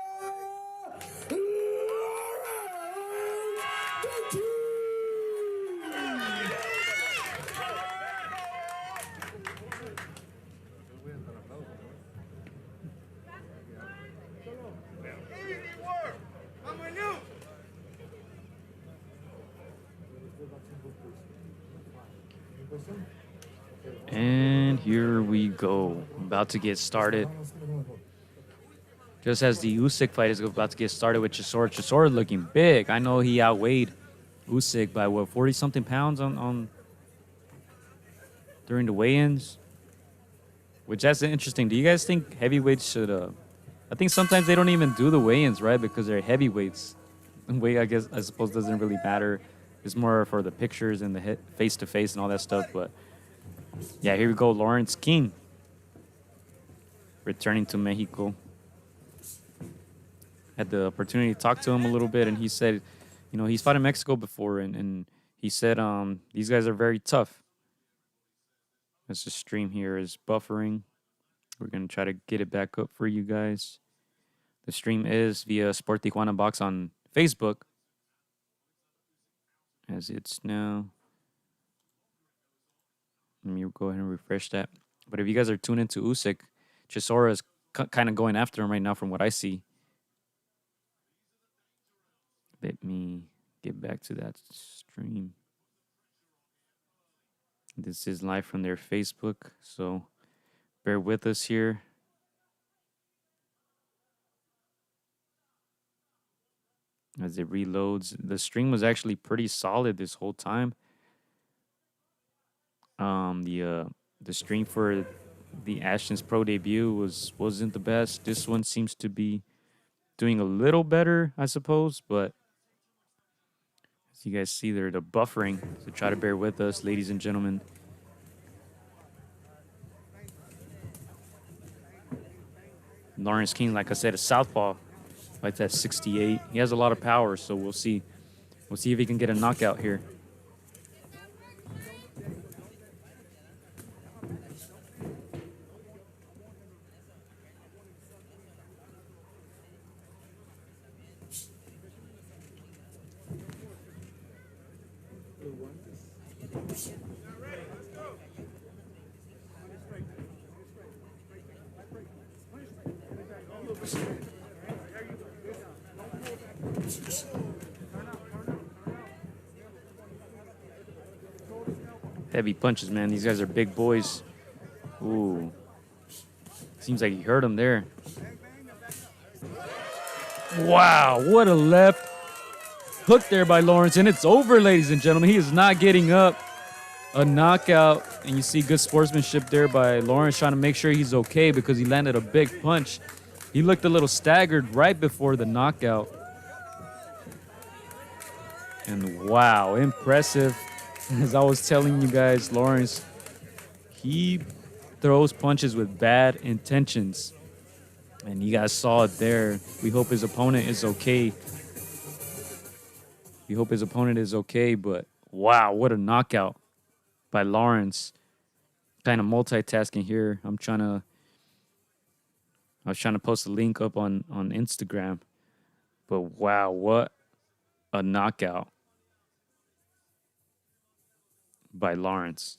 And here we go. About to get started. Just as the Usyk fight is about to get started with Cesar. Cesar looking big. I know he outweighed Usyk by 40-something pounds on during the weigh-ins. Which that's interesting. Do you guys think heavyweights should I think sometimes they don't even do the weigh-ins, right? Because they're heavyweights. And weight, I suppose, doesn't really matter. It's more for the pictures and the face-to-face and all that stuff. But yeah, here we go. Lawrence King returning to Mexico. Had the opportunity to talk to him a little bit, and he said, he's fought in Mexico before, and he said these guys are very tough. As the stream here is buffering, we're going to try to get it back up for you guys. The stream is via Sport Tijuana Box on Facebook, as it's now. Let me go ahead and refresh that. But if you guys are tuned into Usyk, Chisora is kind of going after him right now from what I see. Let me get back to that stream. This is live from their Facebook, so bear with us here. As it reloads. The stream was actually pretty solid this whole time. The stream for the Ashton's pro debut wasn't the best. This one seems to be doing a little better, I suppose, but as you guys see there, the buffering, so try to bear with us, ladies and gentlemen. Lawrence King, like I said, a southpaw, like that 68. He has a lot of power, so we'll see. We'll see if he can get a knockout here. Heavy punches, man. These guys are big boys. Ooh. Seems like he hurt him there. Wow, what a left hook there by Lawrence. And it's over, ladies and gentlemen. He is not getting up. A knockout. And you see good sportsmanship there by Lawrence trying to make sure he's okay because he landed a big punch. He looked a little staggered right before the knockout. And wow, impressive. As I was telling you guys, Lawrence, he throws punches with bad intentions. And you guys saw it there. We hope his opponent is okay. We hope his opponent is okay, but wow, what a knockout by Lawrence. Kind of multitasking here. I was trying to post a link up on Instagram. But wow, what a knockout by Lawrence.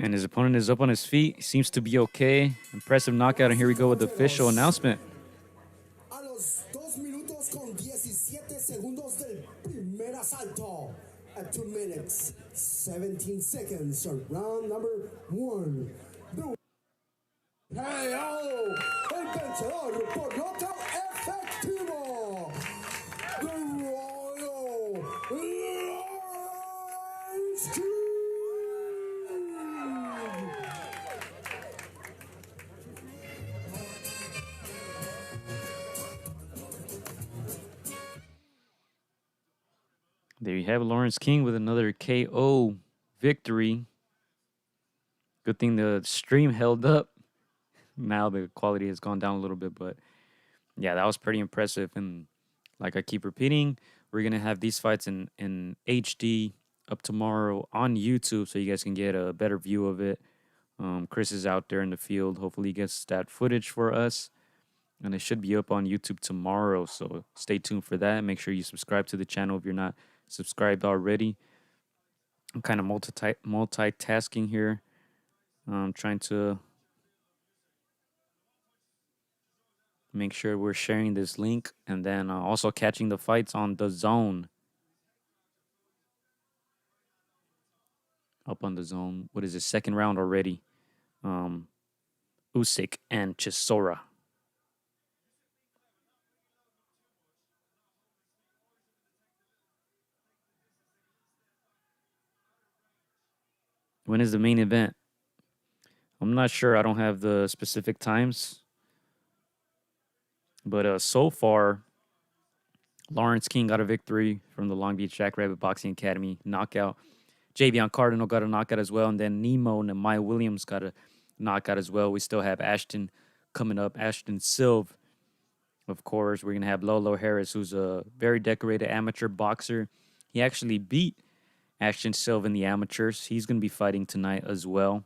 And his opponent is up on his feet. Seems to be okay. Impressive knockout. And here we go with the official announcement. A los 2 minutos con 17 segundos del primer asalto. At 2 minutes, 17 seconds of round number 1. Pacquiao, el vencedor por nocaut efectivo. The Royal Lions King. There you have Lawrence King with another KO victory. Good thing the stream held up. Now the quality has gone down a little bit, but yeah, that was pretty impressive. And like I keep repeating, we're going to have these fights in HD up tomorrow on YouTube so you guys can get a better view of it. Chris is out there in the field. Hopefully he gets that footage for us. And it should be up on YouTube tomorrow, so stay tuned for that. Make sure you subscribe to the channel if you're not subscribed already. I'm kind of multitasking here. I'm trying to make sure we're sharing this link and then also catching the fights on the Zone. Up on the Zone. What is it? Second round already. Usyk and Chisora. When is the main event? I'm not sure. I don't have the specific times. But so far, Lawrence King got a victory from the Long Beach Jackrabbit Boxing Academy knockout. Jaivion Cardinal got a knockout as well. And then Nehemiah Williams got a knockout as well. We still have Ashton coming up. Ashton Sylve, of course. We're going to have Lolo Harris, who's a very decorated amateur boxer. He actually beat Ashton Sylve in the amateurs. He's going to be fighting tonight as well.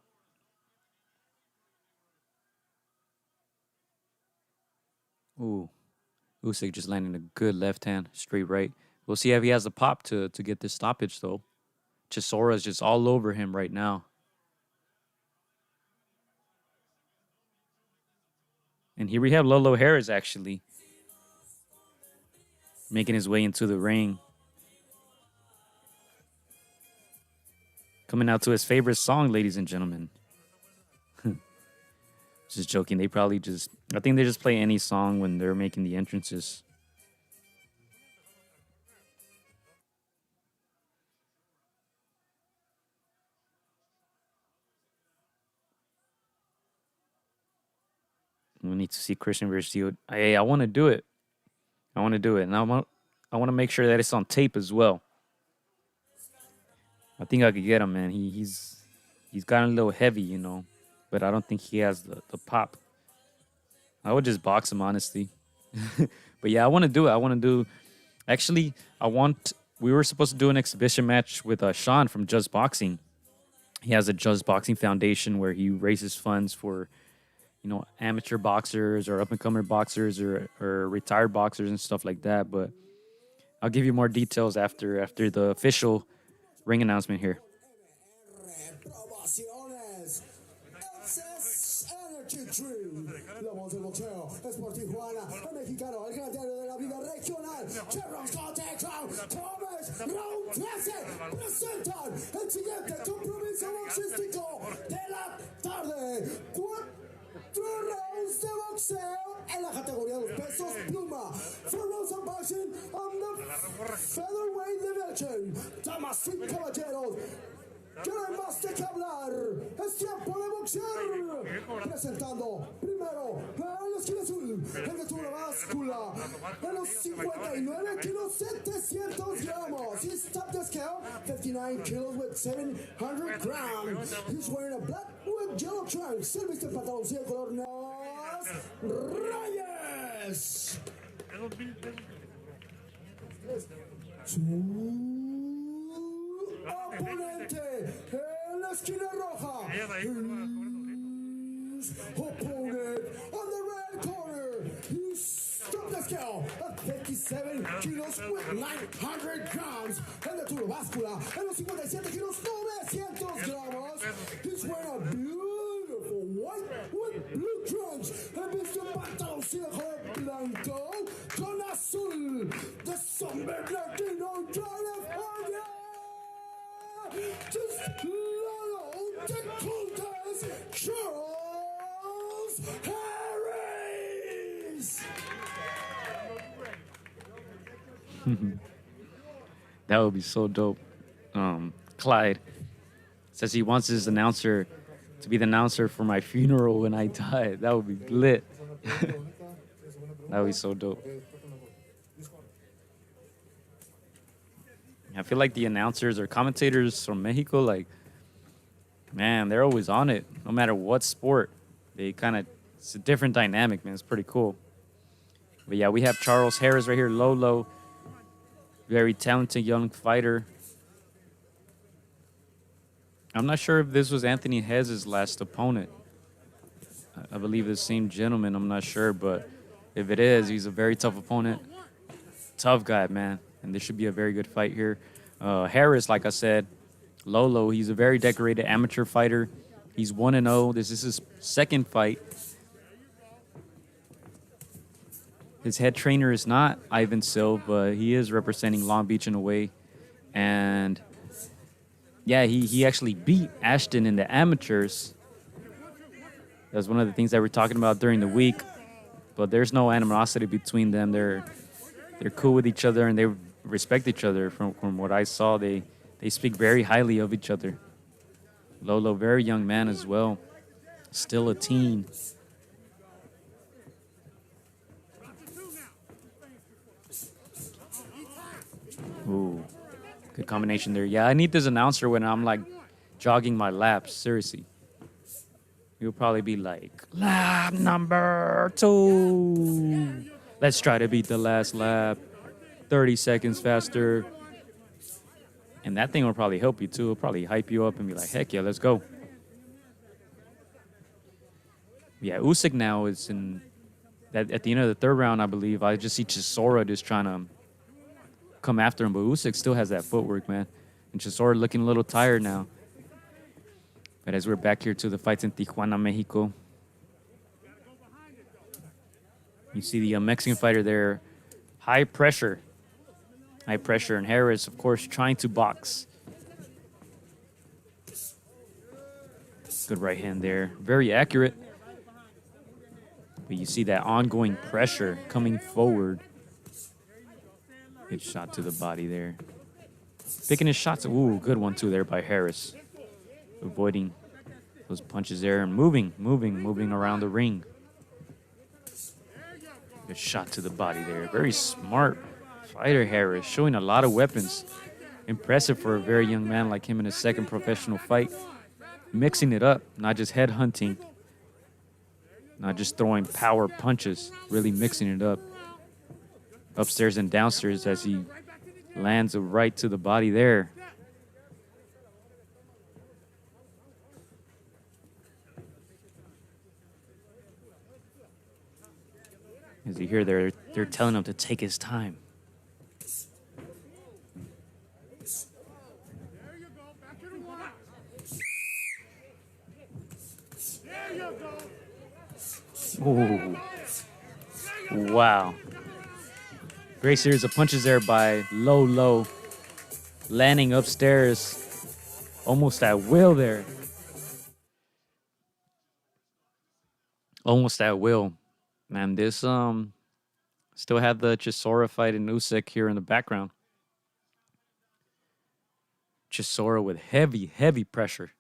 Ooh. Usyk just landing a good left hand, straight right. We'll see if he has the pop to get this stoppage, though. Chisora is just all over him right now. And here we have Lolo Harris, actually, making his way into the ring. Coming out to his favorite song, ladies and gentlemen. Just joking. They probably just, I think they just play any song when they're making the entrances. We need to see Christian versus Tito. Hey, I want to do it. I want to do it. And I want to make sure that it's on tape as well. I think I could get him, man. He's gotten a little heavy, you know, but I don't think he has the pop. I would just box him, honestly. But yeah, I want to do it. I want to do. Actually, We were supposed to do an exhibition match with Sean from Just Boxing. He has a Just Boxing Foundation where he raises funds for, you know, amateur boxers or up and coming boxers or retired boxers and stuff like that. But I'll give you more details after the official ring announcement here. Promociones. Access Energy Drink. La voz del boxeo es por Tijuana. El mexicano, el grandero de la vida regional. Chevron Contact Chavez, round 13. Presentan el siguiente compromiso boxístico de la tarde. 4 rounds de boxeo en la categoría de los pesos pluma. 4 rounds of boxing on the featherweight division. Damas y caballeros, ya no hay más de qué hablar. Es tiempo de boxear. Presentando primero en la esquina azul, en la altura báscula, en los 59 kilos 700 gramos. He's top the scale, 59 kilos with 700 grams. He's wearing a black with yellow trunks. Él viste el pantaloncillo color Reyes. Oponente en la esquina roja. Opponent on the red corner. He's top the scale at 57 kilos with 900 grams. En la altura báscula, en los 57 kilos 900 gramos. He's wearing a beautiful white with blue trunks. He viste un pantaloncillo color blanco con azul. The San Bernardino, California. Just Lalo Dakota's Charles Harris. That would be so dope. Clyde says he wants his announcer to be the announcer for my funeral when I die. That would be lit. That would be so dope. I feel like the announcers or commentators from Mexico, like, man, they're always on it. No matter what sport, it's a different dynamic, man. It's pretty cool. But yeah, we have Charles Harris right here, Lolo. Very talented young fighter. I'm not sure if this was Anthony Hess's last opponent. I believe the same gentleman. I'm not sure, but if it is, he's a very tough opponent. Tough guy, man. And this should be a very good fight here. Harris, like I said, Lolo, he's a very decorated amateur fighter. He's 1-0. This is his second fight. His head trainer is not Ivan Sylve, but he is representing Long Beach in a way. And yeah, he actually beat Ashton in the amateurs. That's one of the things that we're talking about during the week. But there's no animosity between them. They're cool with each other and they respect each other. From what I saw, they speak very highly of each other. Lolo, very young man as well. Still a teen. Ooh, good combination there. Yeah, I need this announcer when I'm like jogging my laps. Seriously. He'll probably be like, lap number 2. Let's try to beat the last lap. 30 seconds faster. And that thing will probably help you too. It'll probably hype you up and be like, heck yeah, let's go. Yeah, Usyk now is at the end of the third round, I believe. I just see Chisora just trying to come after him. But Usyk still has that footwork, man. And Chisora looking a little tired now. But as we're back here to the fights in Tijuana, Mexico, you see the Mexican fighter there. High pressure. And Harris, of course, trying to box. Good right hand there. Very accurate. But you see that ongoing pressure coming forward. Good shot to the body there. Picking his shots. Ooh, good one too there by Harris. Avoiding those punches there and moving around the ring. Good shot to the body there. Very smart fighter, Harris, showing a lot of weapons. Impressive for a very young man like him in his second professional fight. Mixing it up, not just head hunting, not just throwing power punches, really mixing it up. Upstairs and downstairs as he lands a right to the body there. As you hear, they're telling him to take his time. Ooh. Wow. Great series of punches there by Low. Landing upstairs almost at will there. Almost at will. Man, this still have the Chisora fight in Usyk here in the background. Chisora with heavy pressure.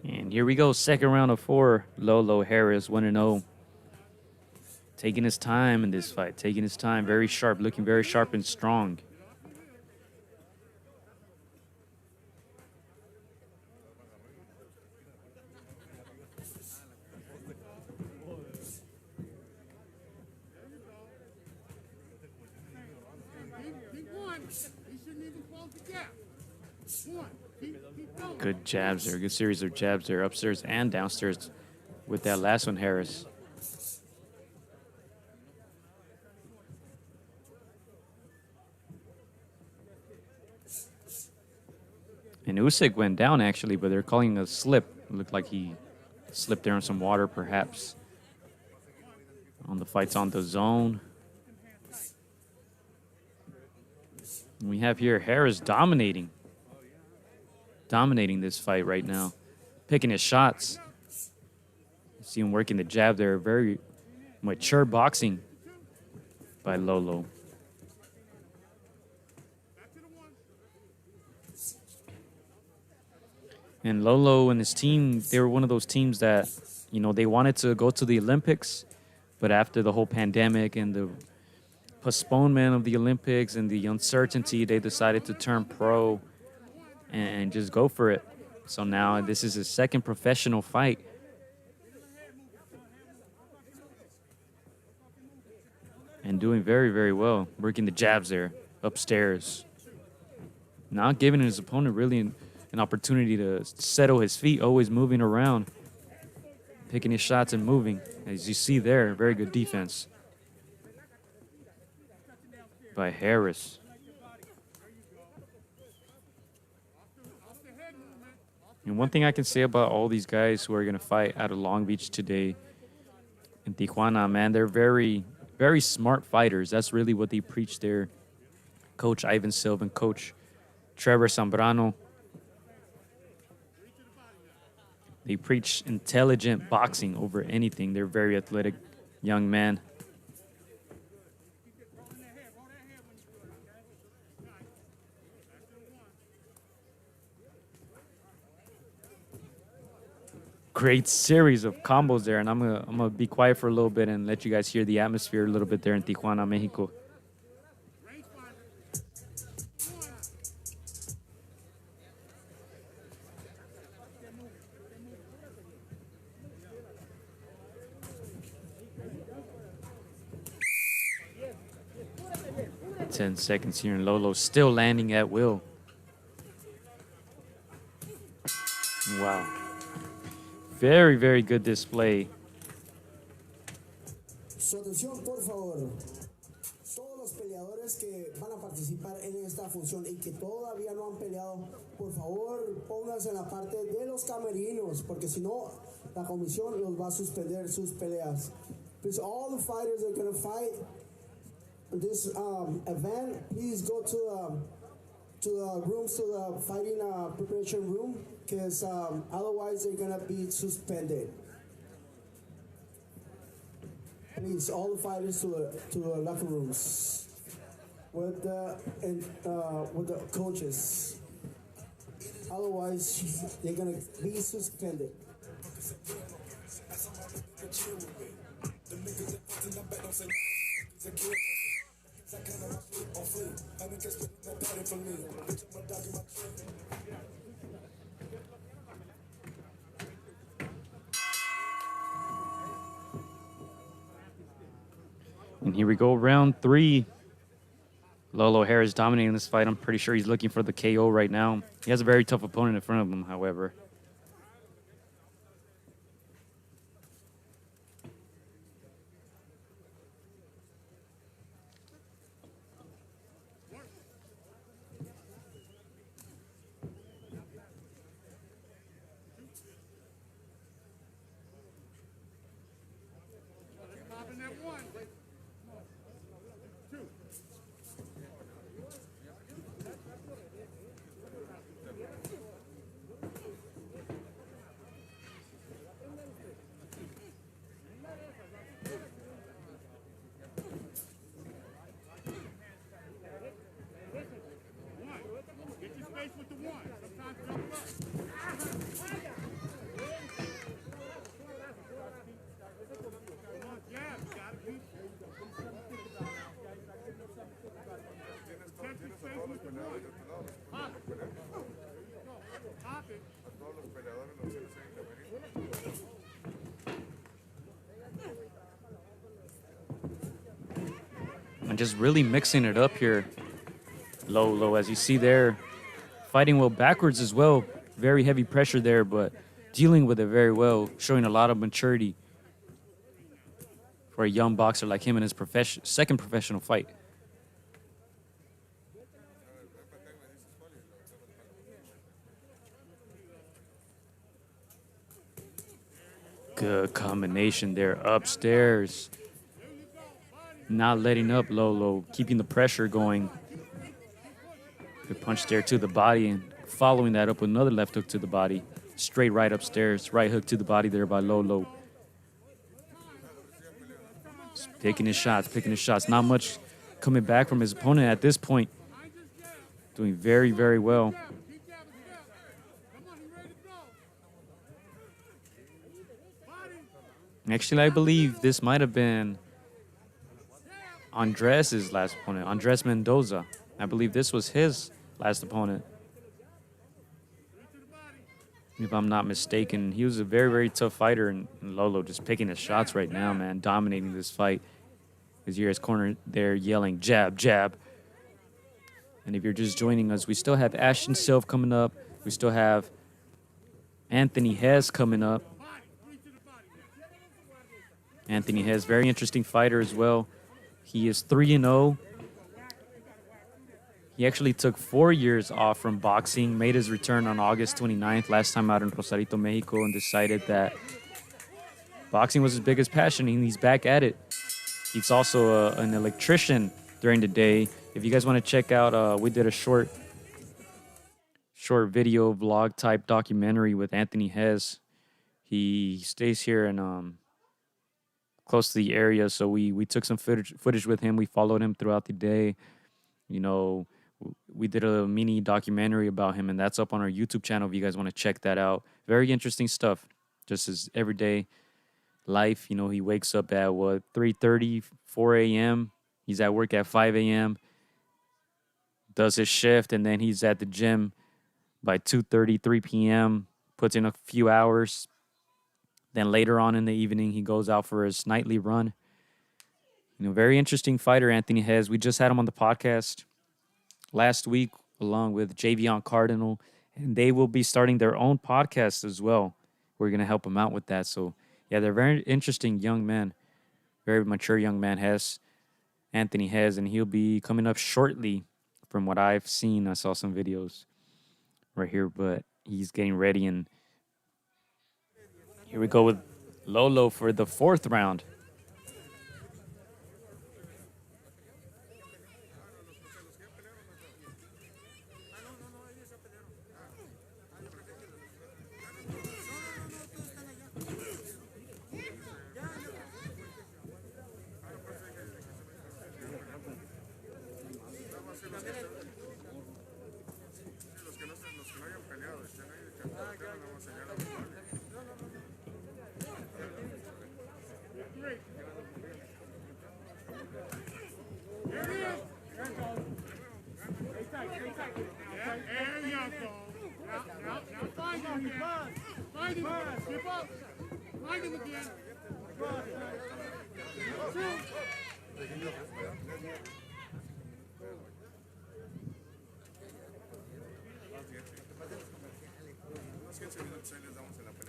And here we go, second round of 4. Lolo Harris, 1-0. Taking his time in this fight, taking his time, very sharp, looking very sharp and strong. Good jabs there, good series of jabs there, upstairs and downstairs with that last one, Harris. And Usyk went down, actually, but they're calling a slip. It looked like he slipped there in some water, perhaps. On the Fights on the Zone. And we have here Harris dominating this fight right now. Picking his shots. You see him working the jab there. Very mature boxing by Lolo. And Lolo and his team, they were one of those teams that, you know, they wanted to go to the Olympics, but after the whole pandemic and the postponement of the Olympics and the uncertainty, they decided to turn pro and just go for it. So now this is his second professional fight. And doing very well. Working the jabs there, upstairs. Not giving his opponent really an opportunity to settle his feet, always moving around. Picking his shots and moving. As you see there, very good defense by Harris. And one thing I can say about all these guys who are going to fight out of Long Beach today in Tijuana, man, they're very smart fighters. That's really what they preach there. Coach Jaivion Cardinal and Coach Trevor Zambrano. They preach intelligent boxing over anything. They're very athletic young men. Great series of combos there, and I'm gonna be quiet for a little bit and let you guys hear the atmosphere a little bit there in Tijuana, Mexico. 10 seconds here, and Lolo still landing at will. Wow. Very, very good display. Su atención, por favor. Todos los peleadores que van a participar en esta función y que todavía no han peleado, por favor, pónganse en la parte de los camerinos, porque si no, la comisión los va a suspender sus peleas. Please, all the fighters that are going to fight this event, please go to the rooms, to the fighting preparation room, because otherwise they're going to be suspended. Please, all the fighters to the locker rooms with the coaches. Otherwise, they're gonna be suspended. And here we go, round 3. Lolo Harris dominating this fight. I'm pretty sure he's looking for the KO right now. He has a very tough opponent in front of him, however. And just really mixing it up here. Lolo, as you see there, fighting well backwards as well. Very heavy pressure there, but dealing with it very well, showing a lot of maturity for a young boxer like him in his second professional fight. Good combination there upstairs. Not letting up Lolo, keeping the pressure going. Good punch there to the body and following that up with another left hook to the body. Straight right upstairs, right hook to the body there by Lolo. Just picking his shots. Not much coming back from his opponent at this point. Doing very, very well. Actually, I believe this might have been Andres' last opponent, Andres Mendoza. I believe this was his last opponent, if I'm not mistaken. He was a very, very tough fighter, and Lolo just picking his shots right now, man, dominating this fight. As you're his corner there yelling, jab, jab. And if you're just joining us, we still have Ashton Sylve coming up. We still have Anthony Hess coming up. Anthony Hess, very interesting fighter as well. He is 3-0. He actually took 4 years off from boxing, made his return on August 29th, last time out in Rosarito, Mexico, and decided that boxing was his biggest passion, and he's back at it. He's also an electrician during the day. If you guys want to check out, we did a short video vlog type documentary with Anthony Hess. He stays here in close to the area, so we took some footage with him. We followed him throughout the day. You know, we did a mini documentary about him, and that's up on our YouTube channel if you guys want to check that out. Very interesting stuff. Just his everyday life. You know, he wakes up at 3:30, 4 a.m. He's at work at 5 a.m. Does his shift, and then he's at the gym by 2:30, 3 p.m. Puts in a few hours. Then later on in the evening, he goes out for his nightly run. Very interesting fighter, Anthony Hess. We just had him on the podcast last week along with Jaivion Cardinal, and they will be starting their own podcast as well. We're going to help them out with that. So, yeah, they're very interesting young men, very mature young man, Anthony Hess, and he'll be coming up shortly from what I've seen. I saw some videos right here, but he's getting ready, and here we go with Lolo for the fourth round.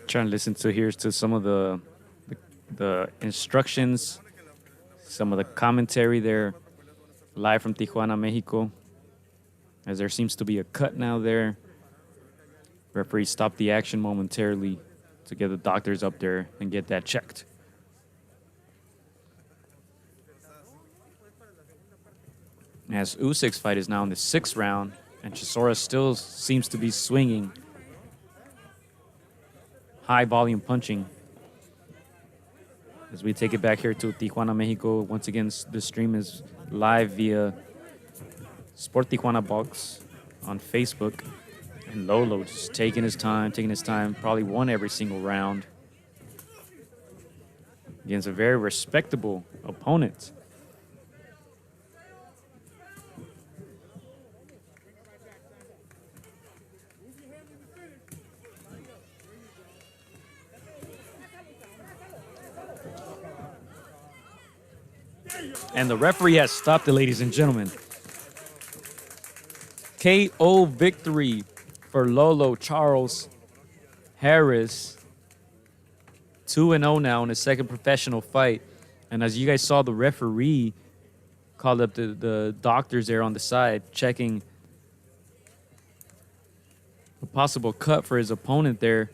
Trying to listen to here to some of the instructions, some of the commentary there, live from Tijuana, Mexico. As there seems to be a cut now there. Referee stopped the action momentarily to get the doctors up there and get that checked. As Usyk's fight is now in the 6th round, and Chisora still seems to be swinging. High volume punching. As we take it back here to Tijuana, Mexico. Once again, the stream is live via Sport Tijuana Box on Facebook. And Lolo just taking his time. Probably won every single round against a very respectable opponent. And the referee has stopped it, ladies and gentlemen. KO victory for Lolo Charles Harris. 2-0 now in his second professional fight. And as you guys saw, the referee called up the doctors there on the side, checking a possible cut for his opponent there.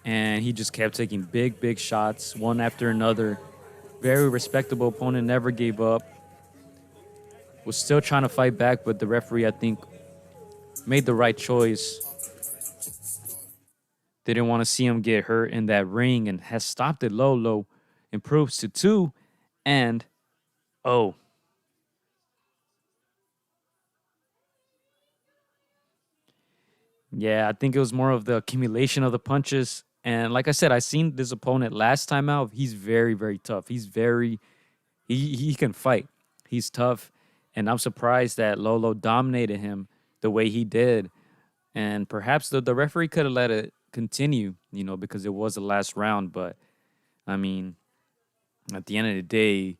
And he just kept taking big shots, one after another. Very respectable opponent, never gave up. Was still trying to fight back, but the referee, I think, made the right choice. Didn't want to see him get hurt in that ring and has stopped it. Lolo improves to 2-0. Yeah, I think it was more of the accumulation of the punches. And like I said, I seen this opponent last time out. He's very tough. He can fight. He's tough. And I'm surprised that Lolo dominated him the way he did. And perhaps the referee could have let it continue, because it was the last round. But, I mean, at the end of the day,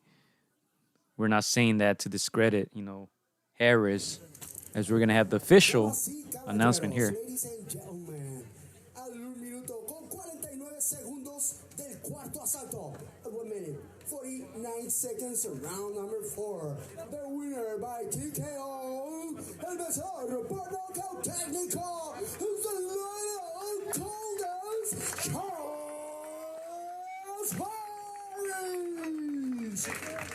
we're not saying that to discredit, Harris, as we're going to have the official announcement here. Ladies and gentlemen, al minuto con 49 segundos del cuarto asalto. 1 minute, 49 seconds, round number 4. The winner by TKO, el vencedor por nocaut técnico, who's the Leonard Charles Harris.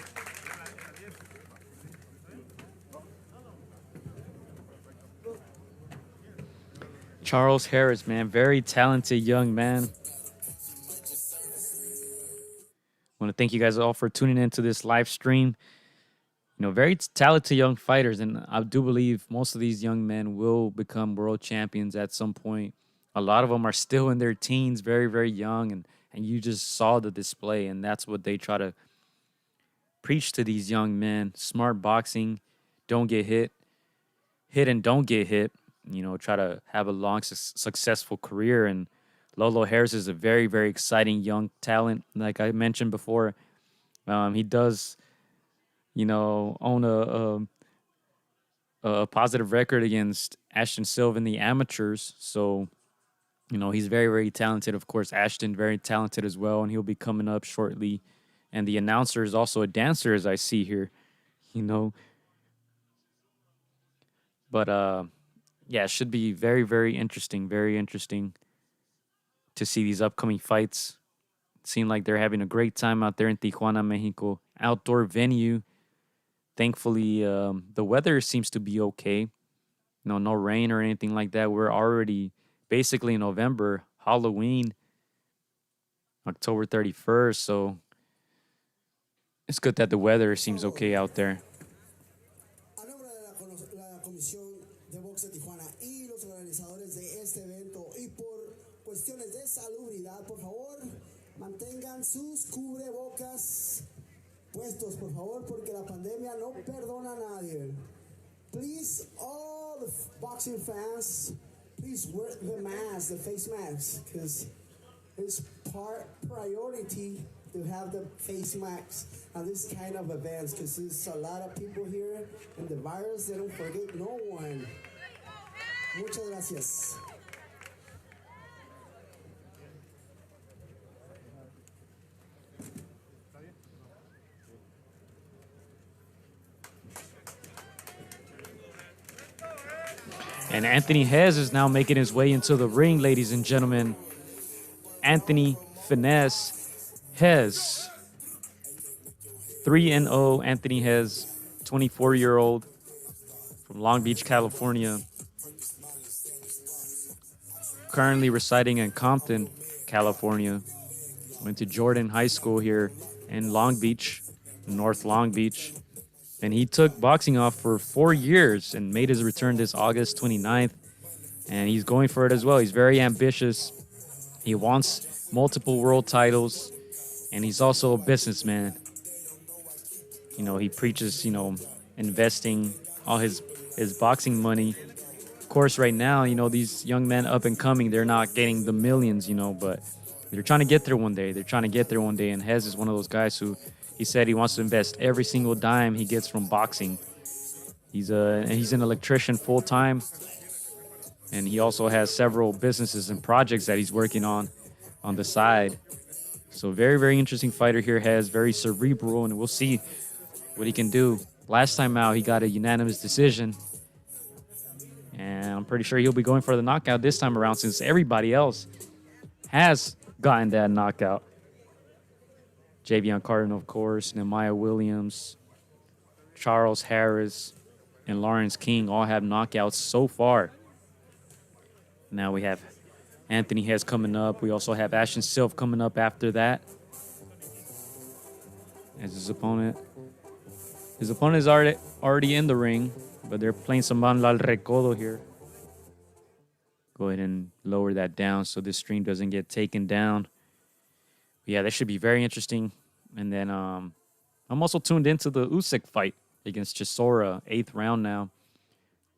Charles Harris, man, very talented young man. I want to thank you guys all for tuning into this live stream. Very talented young fighters, and I do believe most of these young men will become world champions at some point. A lot of them are still in their teens, very young, and you just saw the display, and that's what they try to preach to these young men. Smart boxing, don't get hit and don't get hit. Try to have a long, successful career. And Lolo Harris is a very exciting young talent. Like I mentioned before, he does own a positive record against Ashton Sylve in the amateurs. So, he's very, very talented. Of course, Ashton, very talented as well, and he'll be coming up shortly. And the announcer is also a dancer, as I see here, you know. But yeah, it should be very, very interesting to see these upcoming fights. It seemed like they're having a great time out there in Tijuana, Mexico. Outdoor venue. Thankfully, the weather seems to be okay. No rain or anything like that. We're already basically in November, Halloween, October 31st. So it's good that the weather seems okay out there. A nombre de la Comisión de Box de Tijuana y los organizadores de este evento y por cuestiones de salubridad, por favor, mantengan sus cubrebocas puestos, por favor, porque la pandemia no perdona a nadie. Please, all the boxing fans, please wear the mask, the face mask, because it's priority to have the face masks on this kind of events, because there's a lot of people here, and the virus, they don't forget no one. Muchas gracias. And Anthony Hess is now making his way into the ring, ladies and gentlemen. Anthony Finesse Hess. 3-0 Anthony Hess, 24-year-old from Long Beach, California. Currently residing in Compton, California. Went to Jordan High School here in Long Beach, North Long Beach. And he took boxing off for 4 years and made his return this August 29th. And he's going for it as well. He's very ambitious. He wants multiple world titles. And he's also a businessman. He preaches, investing all his boxing money. Of course, right now, these young men up and coming, they're not getting the millions, but they're trying to get there one day. And Hez is one of those guys who he said he wants to invest every single dime he gets from boxing. He's an electrician full time, and he also has several businesses and projects that he's working on the side. So very, very interesting fighter here. Hez, very cerebral, and we'll see what he can do. Last time out, he got a unanimous decision, and I'm pretty sure he'll be going for the knockout this time around, since everybody else has gotten that knockout. Jaivion Cardinal, of course, Nehemiah Williams, Charles Harris, and Lawrence King all have knockouts so far. Now we have Anthony Hess coming up. We also have Ashton Sylve coming up after that as his opponent. His opponent is already in the ring, but they're playing some Mano al Recodo here. Go ahead and lower that down so this stream doesn't get taken down. Yeah, that should be very interesting. And then I'm also tuned into the Usyk fight against Chisora, 8th round now.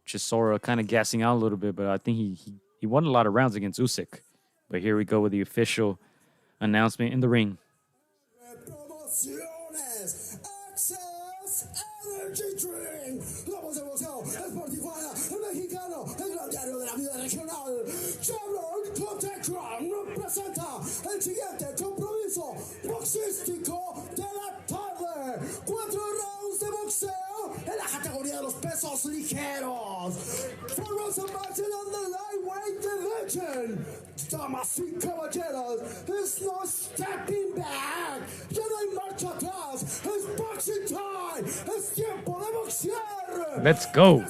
Chisora kind of gassing out a little bit, but I think he won a lot of rounds against Usyk. But here we go with the official announcement in the ring. Promociones, Access Energy Drink. Lomos de boxeo, es por Tijuana, el mexicano, el gran diario de la vida regional. Chevron Cotecron representa el siguiente compromiso boxístico de la tarde. 4 rounds de boxeo en la categoría de los pesos ligeros. 4 rounds of boxing on the lightweight division. Damas y caballeros, there's no stepping back. Ya no hay marcha atrás. Es boxing time. Es tiempo de boxear. Let's go.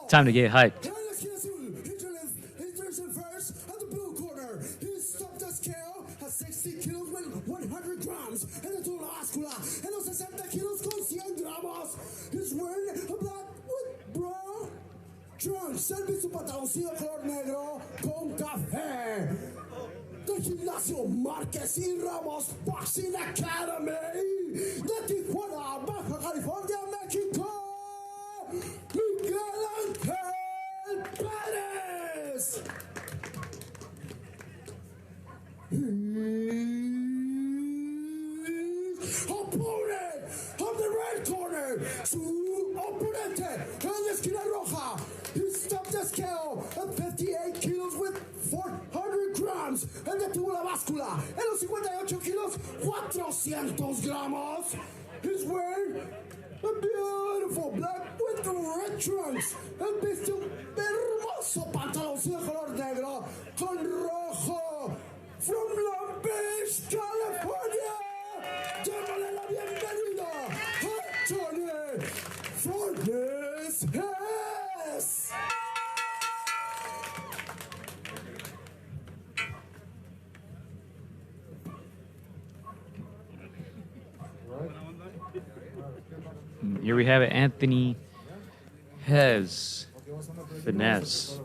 Time to get hyped. First at the blue corner. He stopped the scale at 60 kilos with 100 grams. En el tono báscula, en los 60 kilos con 100 gramos. He's wearing a black bra. Trunks, serve su pantaloncillo color negro con café. Del gimnasio Márquez y Ramos Boxing Academy de Tijuana, Baja California, México. Miguel Ángel Pérez. Opponent of the red su oponente en la esquina roja. He stopped the scale at 58 kilos with 400 grams. Él detuvo la báscula en los 58 kilos, 400 gramos. He's wearing a beautiful black with red trunks. Él viste un hermoso pantaloncillo de color negro con rojo. From Long Beach, California. Démosle la bienvenida a Tony Fornes Hess. Here we have it, Anthony Hess, finesse.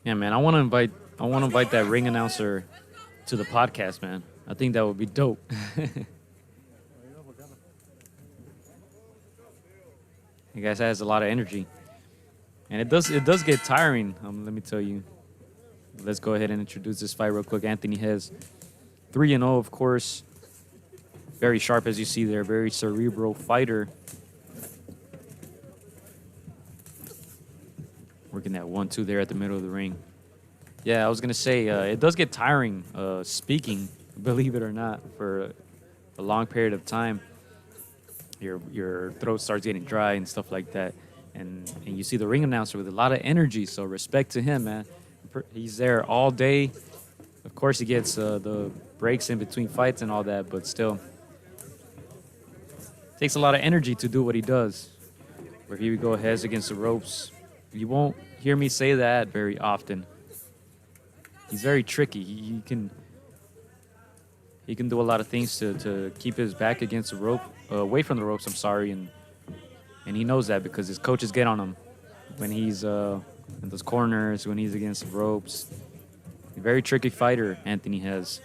Yeah, man, I want to invite that ring announcer to the podcast, man. I think that would be dope. You guys has a lot of energy, and it does get tiring. Let me tell you. Let's go ahead and introduce this fight real quick. Anthony Hess, 3-0, of course. Very sharp, as you see there. Very cerebral fighter. Working that 1-2 there at the middle of the ring. Yeah, I was going to say, it does get tiring speaking, believe it or not, for a long period of time. Your throat starts getting dry and stuff like that. And you see the ring announcer with a lot of energy, so respect to him, man. He's there all day. Of course, he gets the breaks in between fights and all that, but still. Takes a lot of energy to do what he does. Where here we go, Hess against the ropes. You won't hear me say that very often. He's very tricky. He can do a lot of things to keep his back against the rope, away from the ropes, I'm sorry, and he knows that because his coaches get on him when he's in those corners, when he's against the ropes. A very tricky fighter, Anthony Hess.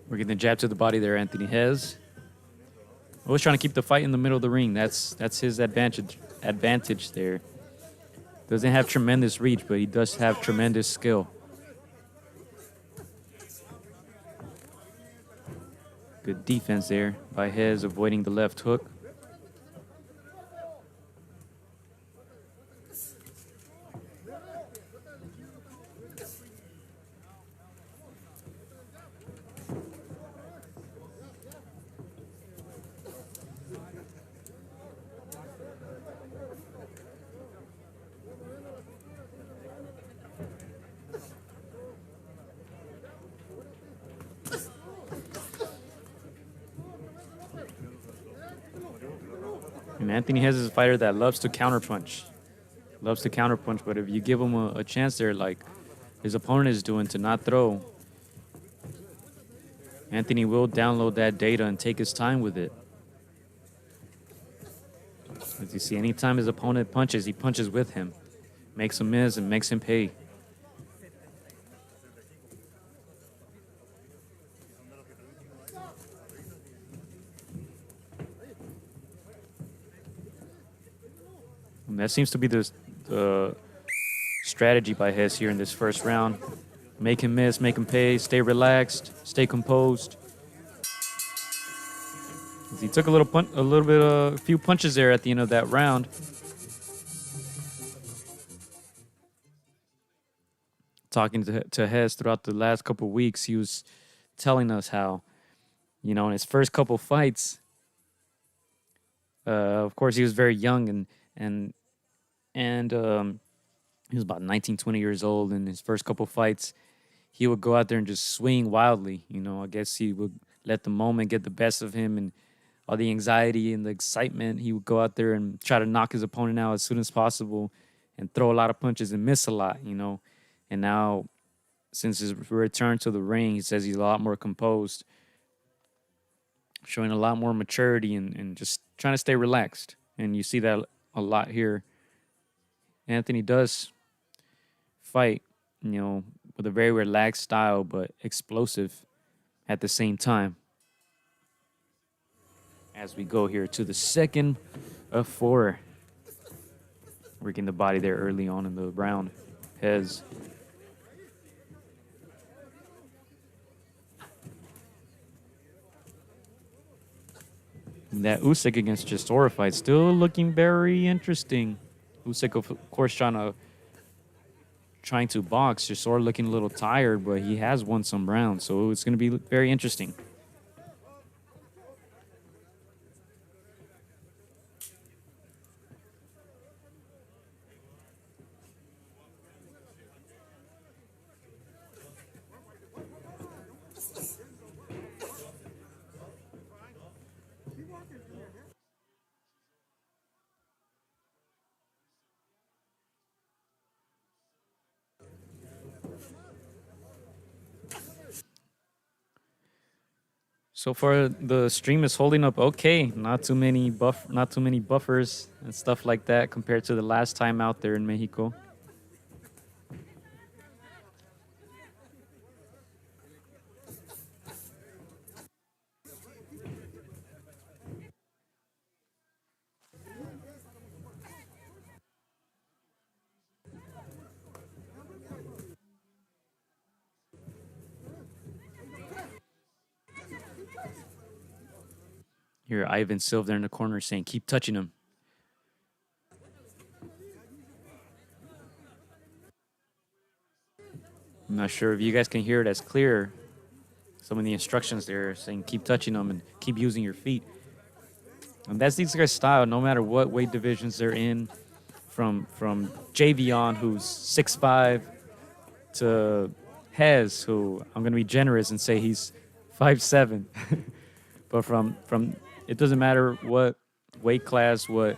We're getting the jab to the body there, Anthony Hess. Always trying to keep the fight in the middle of the ring. That's his advantage there. Doesn't have tremendous reach, but he does have tremendous skill. Good defense there by Hess, avoiding the left hook. And Anthony Hess is a fighter that loves to counterpunch. But if you give him a chance there, like his opponent is doing, to not throw, Anthony will download that data and take his time with it. As you see, anytime his opponent punches, he punches with him. Makes him miss and makes him pay. And that seems to be the strategy by Hess here in this first round. Make him miss, make him pay, stay relaxed, stay composed. He took a few punches there at the end of that round. Talking to Hess throughout the last couple of weeks, he was telling us how, in his first couple fights, of course, he was very young and he was about 19, 20 years old. In his first couple fights, he would go out there and just swing wildly. I guess he would let the moment get the best of him, and all the anxiety and the excitement, he would go out there and try to knock his opponent out as soon as possible and throw a lot of punches and miss a lot, And now, since his return to the ring, he says he's a lot more composed, showing a lot more maturity and just trying to stay relaxed. And you see that a lot here. Anthony does fight, with a very relaxed style, but explosive at the same time. As we go here to the second of 4. Working the body there early on in the round. Hess. That Usyk against Chisora fight still looking very interesting. Usyk, of course, trying to box. Chisora looking a little tired, but he has won some rounds, so it's going to be very interesting. So far, the stream is holding up okay. Not too many buffers and stuff like that compared to the last time out there in Mexico. Here, Ivan Sylve there in the corner saying, keep touching him. I'm not sure if you guys can hear it as clear. Some of the instructions there saying, keep touching them and keep using your feet. And that's these guys' style, no matter what weight divisions they're in. From Jaivion, who's 6'5", to Hess, who I'm going to be generous and say he's 5'7". But from it doesn't matter what weight class, what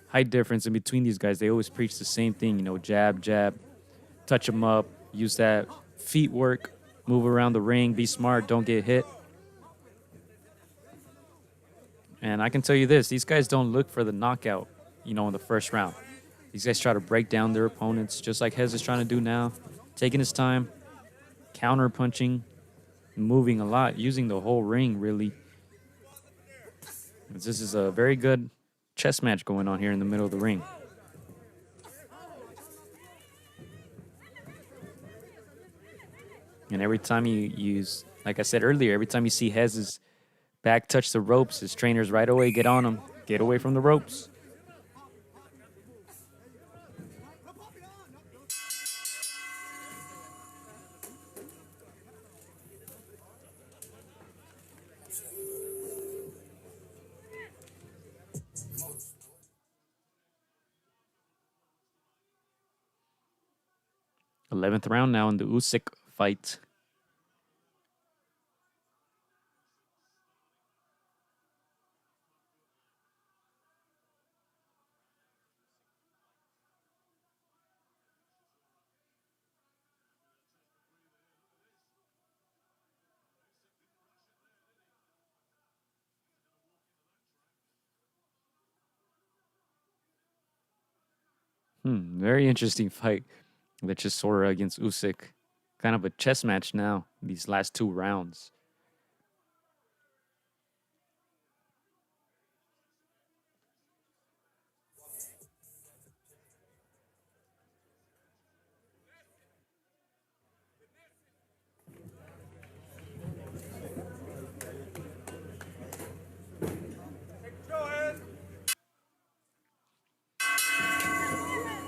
height difference in between these guys, they always preach the same thing, jab, jab, touch them up, use that feet work, move around the ring, be smart, don't get hit. And I can tell you this, these guys don't look for the knockout, in the first round. These guys try to break down their opponents, just like Hess is trying to do now, taking his time, counter punching, moving a lot, using the whole ring, really. This is a very good chess match going on here in the middle of the ring. And every time you use, like I said earlier, every time you see Hess's back touch the ropes, his trainers right away get on him, get away from the ropes. Eleventh round now in the Usyk fight. Very interesting fight. The Chisora against Usyk. Kind of a chess match now, these last 2 rounds.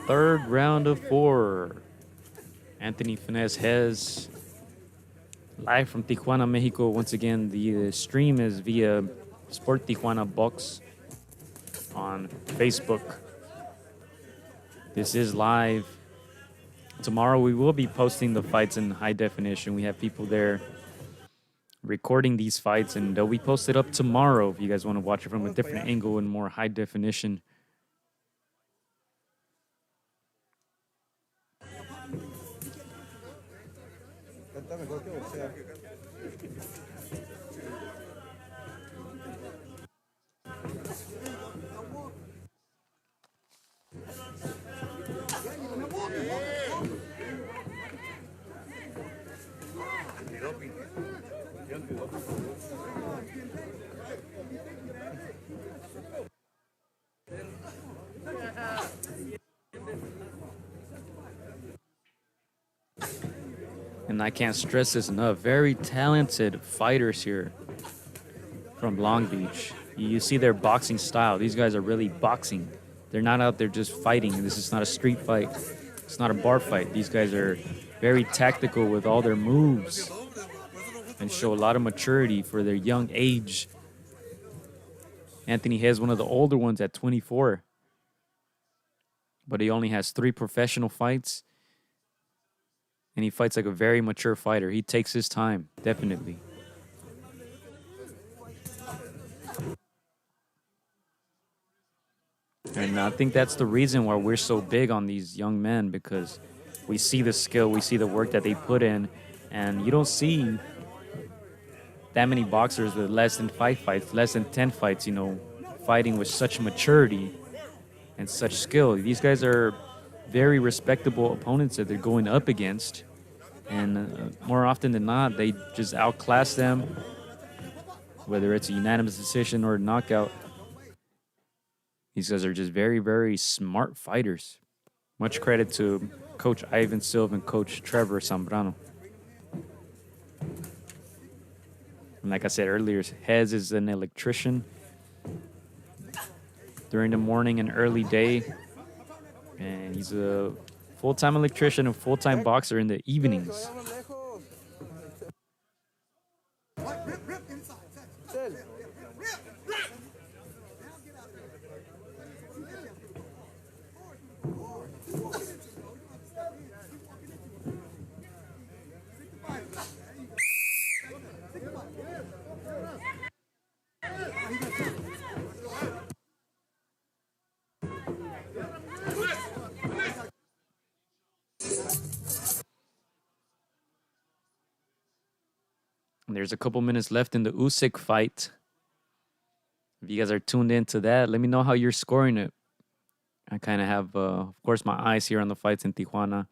Third round of 4. Anthony Finesse Hess. Live from Tijuana, Mexico. Once again, the stream is via Sport Tijuana Box on Facebook. This is live. Tomorrow we will be posting the fights in high definition. We have people there recording these fights, and they'll be posted up tomorrow if you guys want to watch it from a different angle and more high definition. And I can't stress this enough. Very talented fighters here from Long Beach. You see their boxing style. These guys are really boxing. They're not out there just fighting. This is not a street fight. It's not a bar fight. These guys are very tactical with all their moves and show a lot of maturity for their young age. Anthony Hess, one of the older ones at 24. But he only has 3 professional fights. And he fights like a very mature fighter. He takes his time, definitely. And I think that's the reason why we're so big on these young men, because we see the skill, we see the work that they put in, and you don't see that many boxers with less than 5 fights, less than 10 fights, fighting with such maturity and such skill. These guys are very respectable opponents that they're going up against, and more often than not, they just outclass them, whether it's a unanimous decision or a knockout. These guys are just very, very smart fighters. Much credit to Coach Jaivion Cardinal and Coach Trevor Zambrano. And like I said earlier, Hess is an electrician during the morning and early day. And he's a full-time electrician and full-time boxer in the evenings. And there's a couple minutes left in the Usyk fight. If you guys are tuned into that, let me know how you're scoring it. I kind of have, of course, my eyes here on the fights in Tijuana.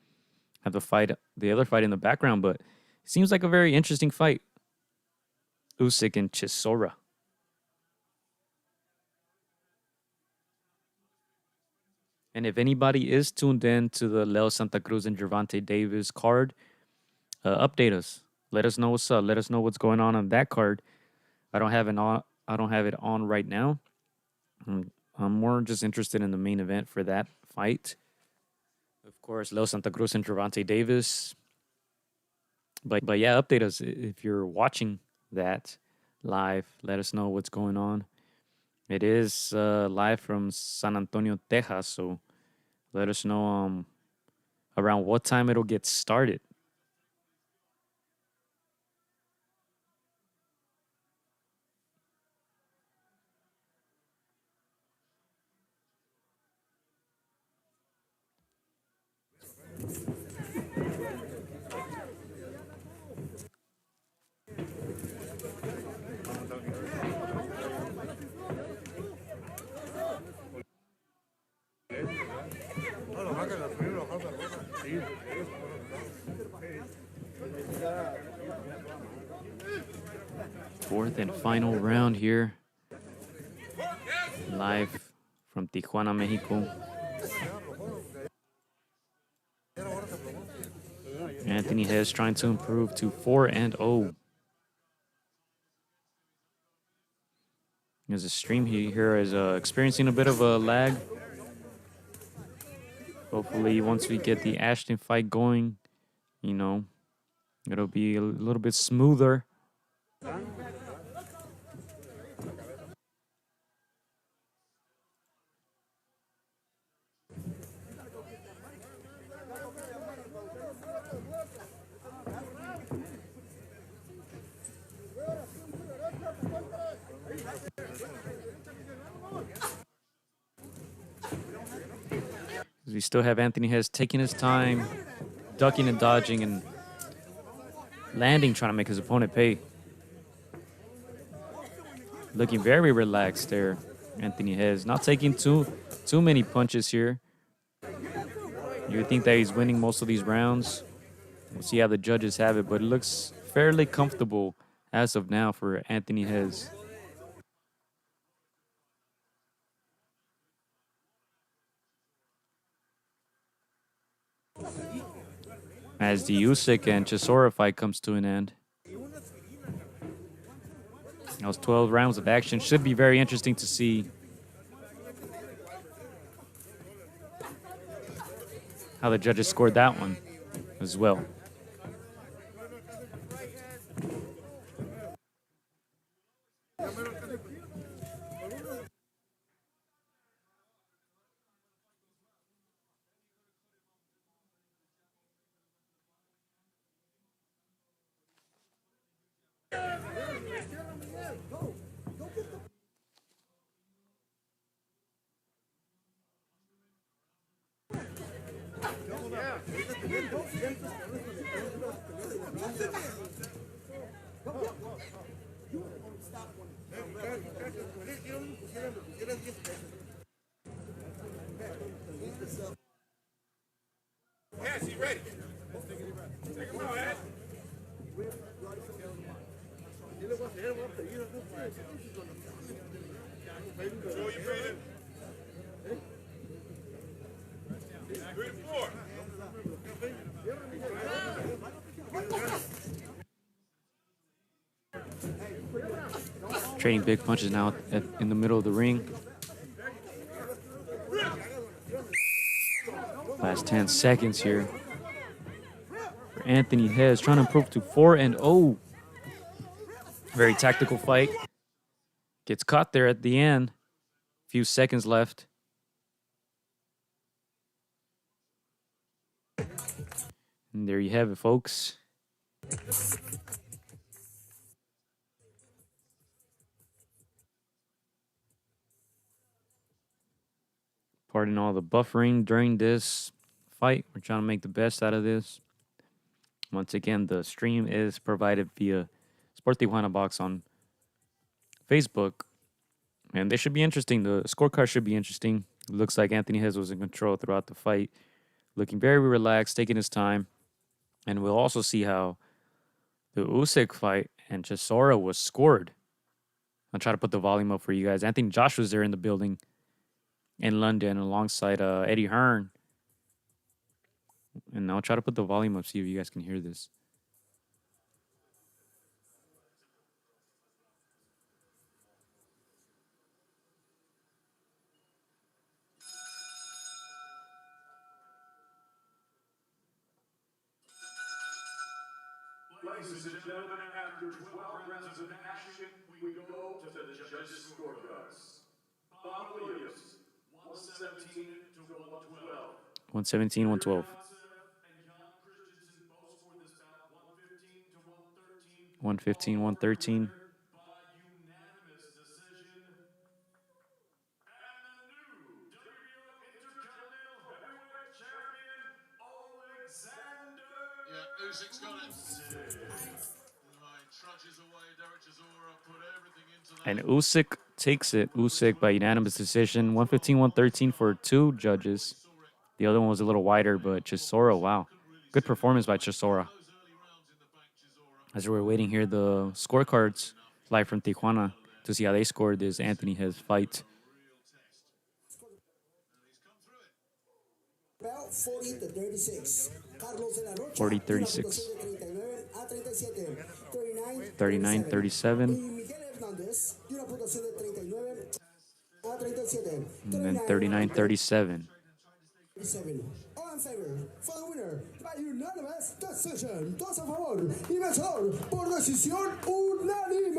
Have the other fight in the background, but it seems like a very interesting fight. Usyk and Cesar. And if anybody is tuned in to the Leo Santa Cruz and Gervonta Davis card, update us. Let us know what's up. Let us know what's going on that card. I don't have it on right now. I'm more just interested in the main event for that fight. Of course, Leo Santa Cruz and Gervonta Davis. But yeah, update us if you're watching that live. Let us know what's going on. It is live from San Antonio, Texas. So let us know around what time it'll get started. Fourth and final round here. Live from Tijuana, Mexico. Anthony Hess trying to improve to 4-0. There's a stream here is experiencing a bit of a lag. Hopefully, once we get the Ashton fight going, it'll be a little bit smoother. We still have Anthony Hess taking his time, ducking and dodging and landing, trying to make his opponent pay. Looking very relaxed there, Anthony Hess. Not taking too many punches here. You would think that he's winning most of these rounds. We'll see how the judges have it, but it looks fairly comfortable as of now for Anthony Hess. As the Usyk and Chisora fight comes to an end. Those 12 rounds of action should be very interesting to see how the judges scored that one as well. Hess, he ready. Take him out, Hess. Show you breathing. 3 to 4. Trading big punches now in the middle of the ring. Last 10 seconds here for Anthony Hess, trying to improve to 4-0. Very tactical fight. Gets caught there at the end. Few seconds left. And there you have it, folks. Pardon all the buffering during this fight. We're trying to make the best out of this. Once again, the stream is provided via Sport Tijuana Box on Facebook. And they should be interesting. The scorecard should be interesting. It looks like Anthony Hess was in control throughout the fight. Looking very relaxed, taking his time. And we'll also see how the Usyk fight and Chisora was scored. I'll try to put the volume up for you guys. Anthony Josh was there in the building in London alongside Eddie Hearn. And I'll try to put the volume up, see if you guys can hear this. Ladies and gentlemen, after 12 rounds of action, we go to the judges' scorecards. Bob Williams, 117 to 112. 117, 112. 115, 113. Usyk's got it. Trudges away, Derek Chisora put everything into that. And Usyk takes it. Usyk by unanimous decision. 115, 113 for 2 judges. The other one was a little wider, but Chisora, wow. Good performance by Chisora. As we're waiting here, the scorecards live from Tijuana to see how they scored this Anthony Hess fight. About 40-36. 40-36. 39-37. And then 39-37. All in favor, for the winner, by unanimous decision. Todos a favor y vencedor por decisión unánime.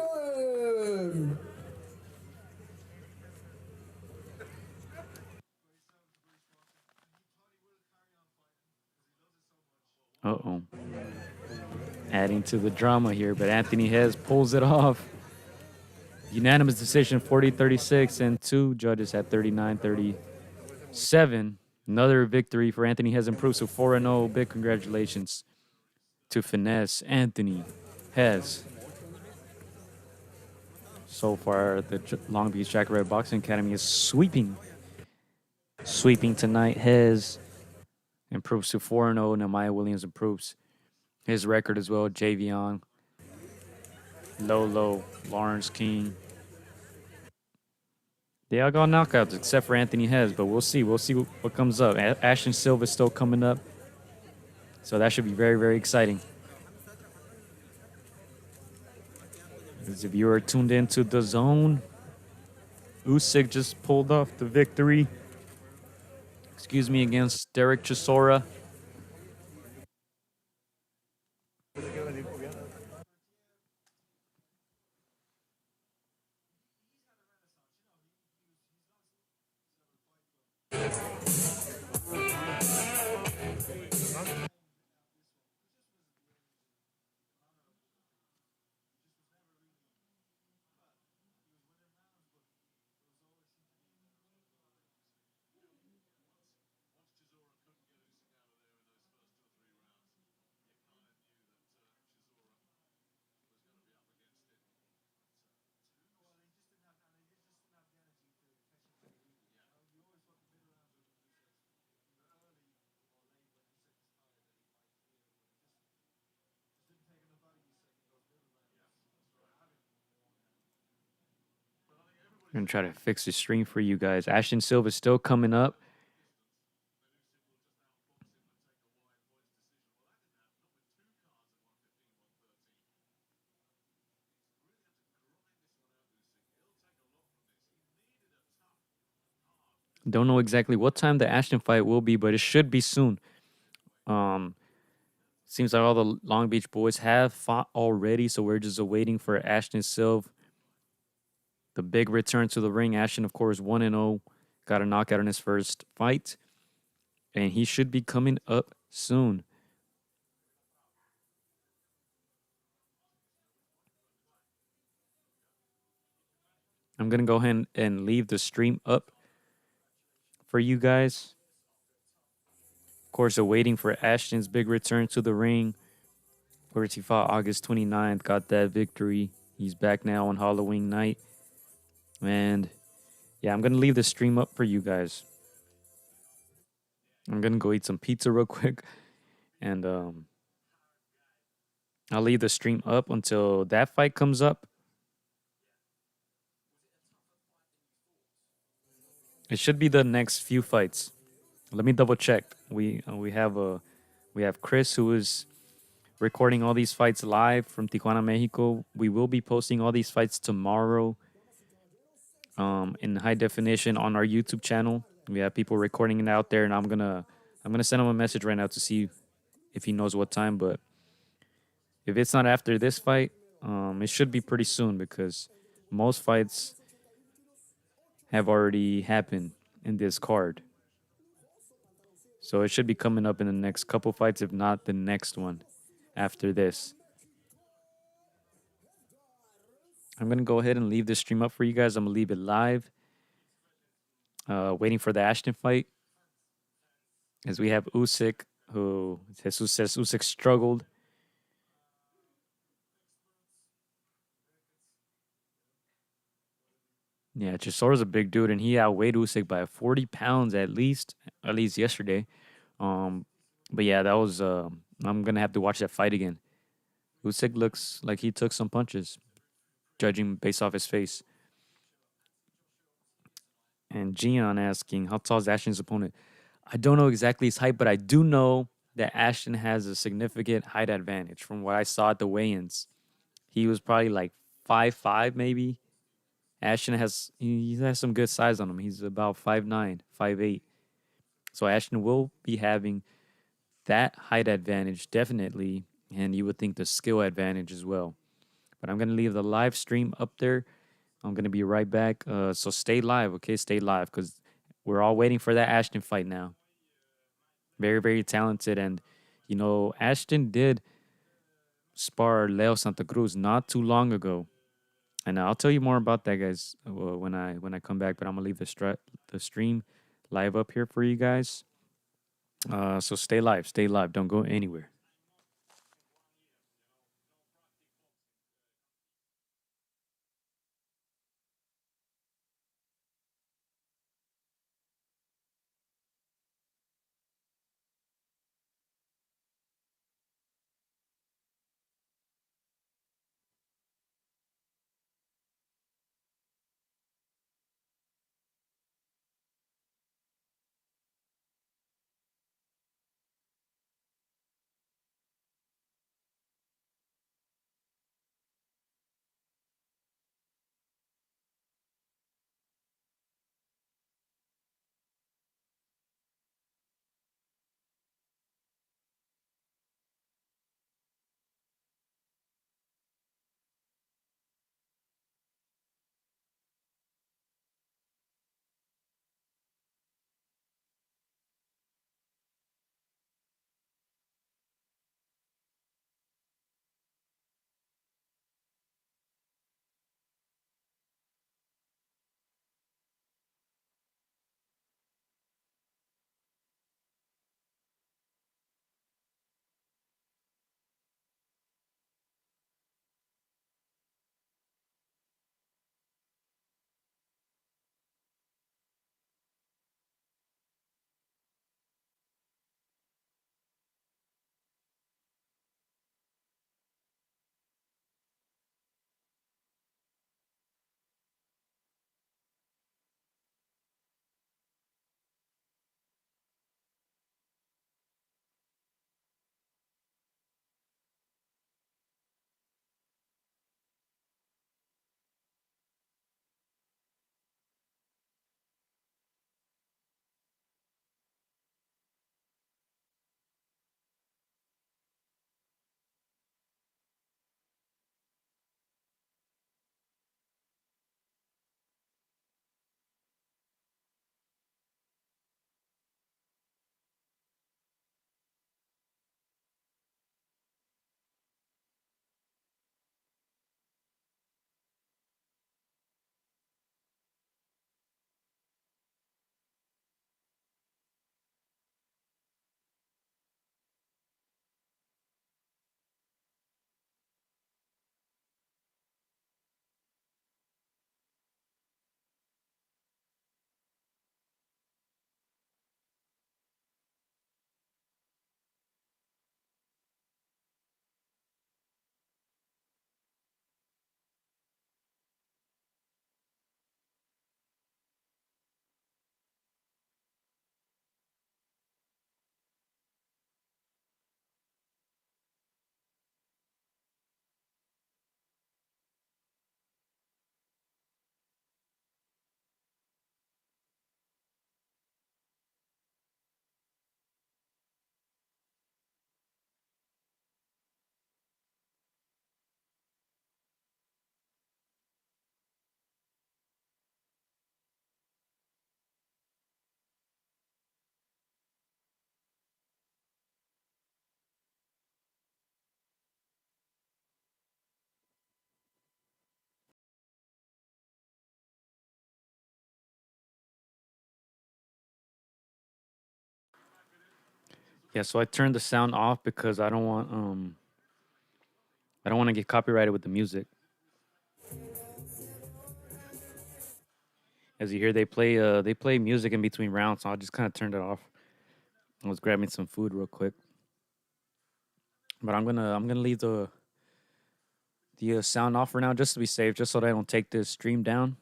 Uh-oh. Adding to the drama here, but Anthony Hess pulls it off. Unanimous decision, 40-36, and 2 judges at 39-37. Another victory for Anthony Hess, improves to 4-0. Big congratulations to Finesse Anthony Hess. So far, the Long Beach Jackrabbit Boxing Academy is sweeping. Sweeping tonight. Hess improves to 4-0. Nehemiah Williams improves his record as well. Jaivion Lolo, Lawrence King. They all got knockouts except for Anthony Hess, but we'll see. We'll see what comes up. Ashton Sylve is still coming up, so that should be very, very exciting. As if you are tuned into the zone, Usyk just pulled off the victory. Excuse me, against Derek Chisora. I'm gonna try to fix the stream for you guys. Ashton Sylve is still coming up. Don't know exactly what time the Ashton fight will be, but it should be soon. Um, Seems like all the Long Beach boys have fought already, so we're just waiting for Ashton Sylve. The big return to the ring. Ashton, of course, 1-0. Got a knockout in his first fight. And he should be coming up soon. I'm going to go ahead and leave the stream up for you guys. Of course, waiting for Ashton's big return to the ring. Where he fought August 29th, got that victory. He's back now on Halloween night. And yeah, I'm going to leave the stream up for you guys. I'm going to go eat some pizza real quick. And I'll leave the stream up until that fight comes up. It should be the next few fights. Let me double check. We have Chris, who is recording all these fights live from Tijuana, Mexico. We will be posting all these fights tomorrow in high definition on our YouTube channel. We have people recording it out there, and I'm gonna send him a message right now to see if he knows what time. But if it's not after this fight, it should be pretty soon because most fights have already happened in this card. So it should be coming up in the next couple fights, if not the next one after this. I'm going to go ahead and leave this stream up for you guys. I'm going to leave it live. Waiting for the Ashton fight. As we have Usyk, who Jesus says Usyk struggled. Yeah, Chisora's a big dude, and he outweighed Usyk by 40 pounds at least yesterday. But yeah, that was. I'm gonna have to watch that fight again. Usyk looks like he took some punches, judging based off his face. And Gian asking, how tall is Ashton's opponent? I don't know exactly his height, but I do know that Ashton has a significant height advantage from what I saw at the weigh-ins. He was probably like 5'5", maybe. Ashton he has some good size on him. He's about 5'9", 5'8". So Ashton will be having that height advantage, definitely. And you would think the skill advantage as well. But I'm going to leave the live stream up there. I'm going to be right back. So stay live, okay? Stay live because we're all waiting for that Ashton fight now. Very, very talented. And, you know, Ashton did spar Leo Santa Cruz not too long ago. And I'll tell you more about that, guys, when I come back. But I'm going to leave the stream live up here for you guys. So stay live. Stay live. Don't go anywhere. Yeah, so I turned the sound off because I don't want to get copyrighted with the music. As you hear, they play music in between rounds, so I just kind of turned it off. I was grabbing some food real quick, but I'm gonna leave the sound off for now, just to be safe, just so that I don't take this stream down.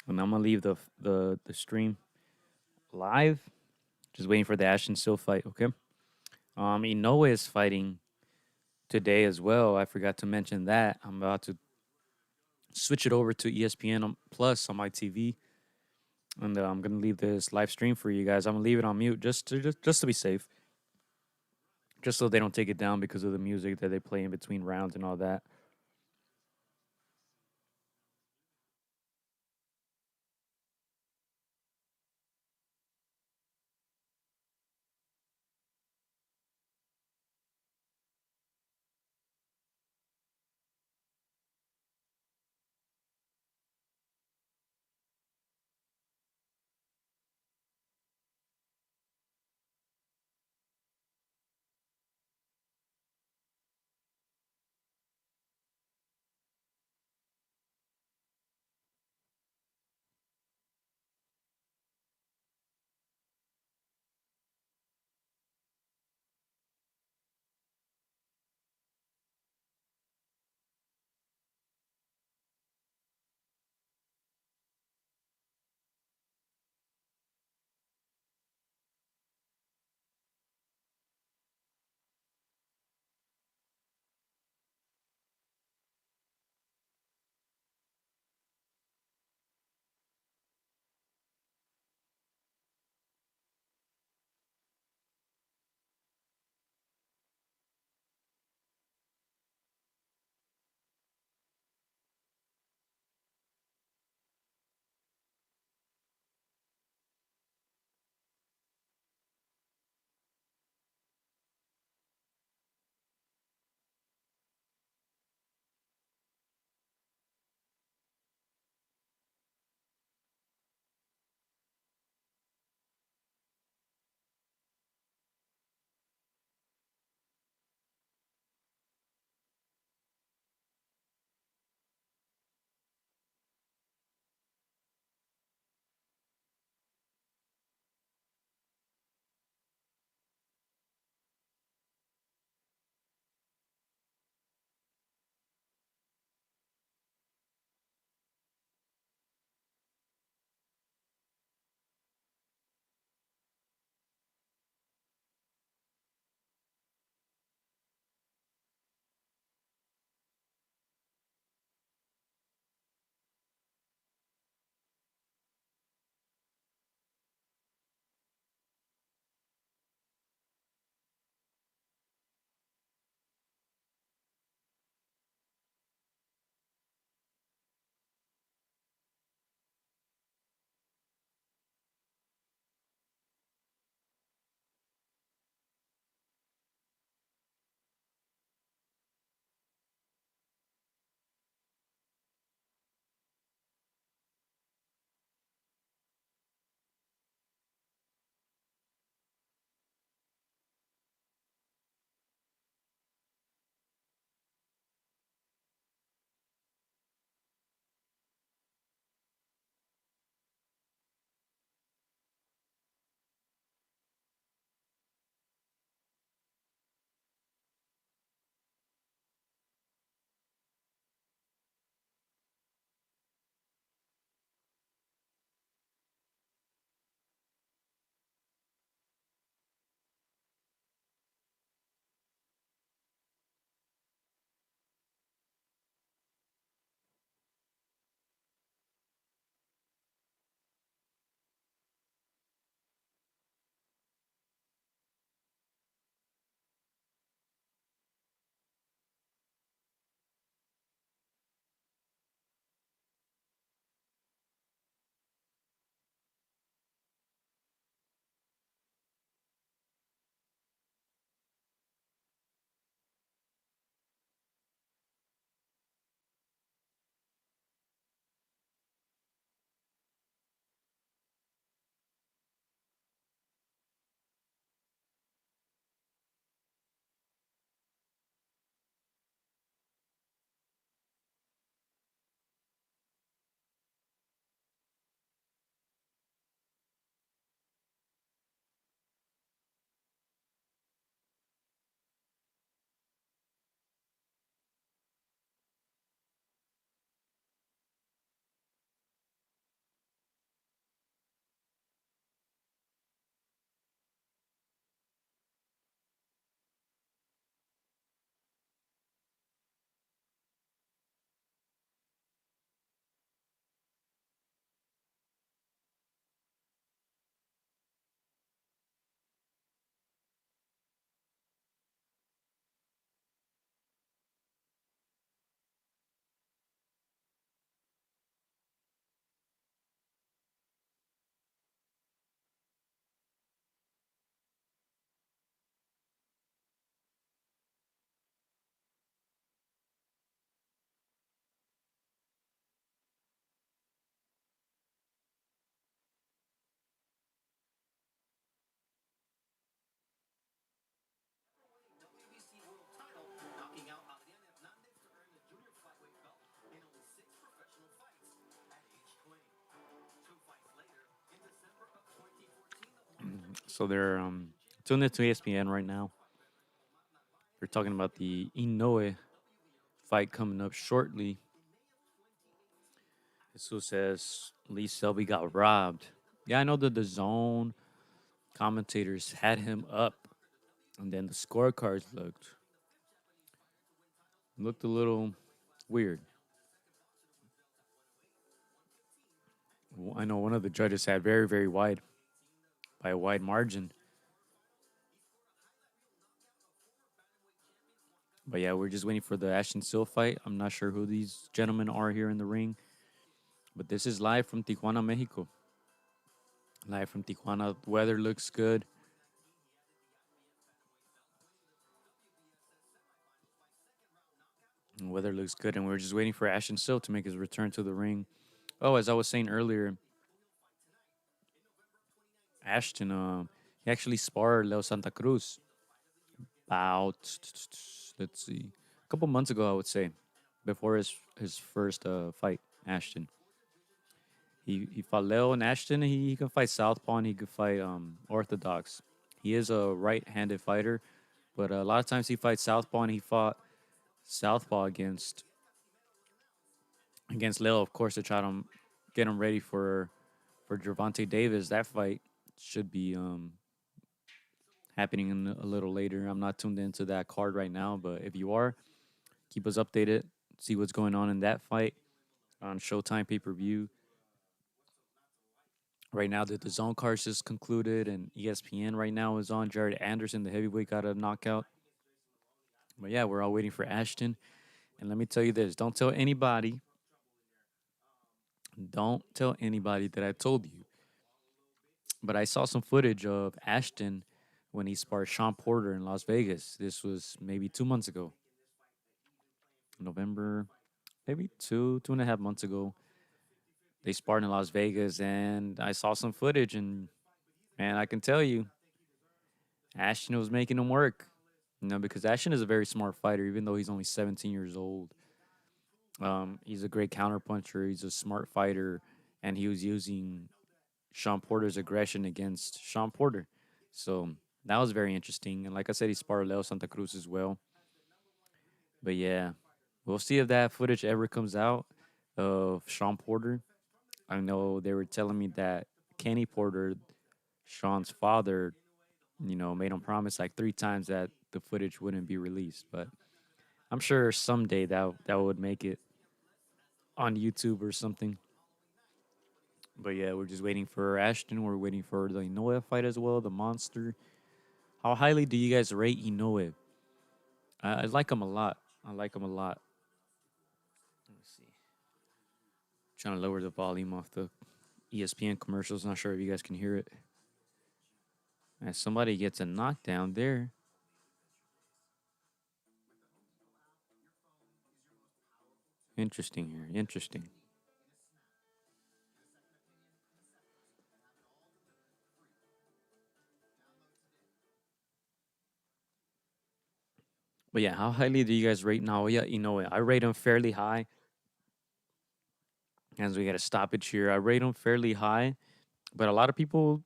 And I'm gonna leave the stream live, just waiting for the Ashton Sylve fight. Okay. Inoue is fighting today as well. I forgot to mention that. I'm about to switch it over to ESPN Plus on my TV, and I'm gonna leave this live stream for you guys. I'm gonna leave it on mute just to be safe, just so they don't take it down because of the music that they play in between rounds and all that. So they're tuned into ESPN right now. They're talking about the Inoue fight coming up shortly. Jesus says Lee Selby got robbed. Yeah, I know that the zone commentators had him up, and then the scorecards looked a little weird. I know one of the judges had very, very wide by a wide margin. But yeah, we're just waiting for the Ashton Sylve fight. I'm not sure who these gentlemen are here in the ring, but this is live from Tijuana, Mexico. Live from Tijuana. Weather looks good. Weather looks good, and we're just waiting for Ashton Sylve to make his return to the ring. Oh, as I was saying earlier, Ashton, he actually sparred Leo Santa Cruz about, let's see, a couple months ago, I would say, before his first fight, Ashton. He fought Leo and Ashton. He can fight southpaw and he could fight orthodox. He is a right-handed fighter, but a lot of times he fights southpaw, and he fought southpaw against Leo, of course, to try to get him ready for Gervonta Davis. That fight should be happening in a little later. I'm not tuned into that card right now, but if you are, keep us updated. See what's going on in that fight on Showtime pay-per-view. Right now, the zone card just concluded, and ESPN right now is on. Jared Anderson, the heavyweight, got a knockout. But yeah, we're all waiting for Ashton. And let me tell you this: don't tell anybody that I told you. But I saw some footage of Ashton when he sparred Sean Porter in Las Vegas. This was maybe 2 months ago, November, maybe 2.5 months ago. They sparred in Las Vegas, and I saw some footage, and man, I can tell you, Ashton was making him work. Because Ashton is a very smart fighter, even though he's only 17 years old. He's a great counterpuncher. He's a smart fighter, and he was using Sean Porter's aggression against Sean Porter. So that was very interesting. And like I said, he sparred Leo Santa Cruz as well. But yeah, we'll see if that footage ever comes out of Sean Porter. I know they were telling me that Kenny Porter, Sean's father, made him promise like 3 times that the footage wouldn't be released. But I'm sure someday that would make it on YouTube or something. But yeah, we're just waiting for Ashton. We're waiting for the Inoue fight as well, the monster. How highly do you guys rate Inoue? I like him a lot. I like him a lot. Let me see. Trying to lower the volume off the ESPN commercials. Not sure if you guys can hear it. As somebody gets a knockdown there. Interesting here. Interesting. But yeah, how highly do you guys rate Naoya Inoue? I rate him fairly high. As we got a stoppage here, I rate him fairly high. But a lot of people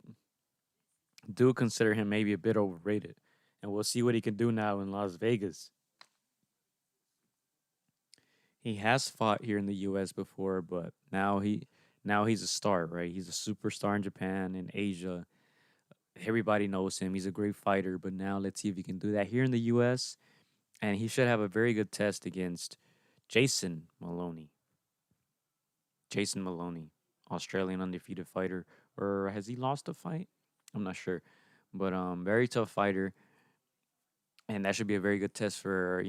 do consider him maybe a bit overrated. And we'll see what he can do now in Las Vegas. He has fought here in the US before, but now he's a star, right? He's a superstar in Japan and Asia. Everybody knows him. He's a great fighter, but now let's see if he can do that here in the US. And he should have a very good test against Jason Maloney. Jason Maloney, Australian undefeated fighter. Or has he lost a fight? I'm not sure. But very tough fighter. And that should be a very good test for,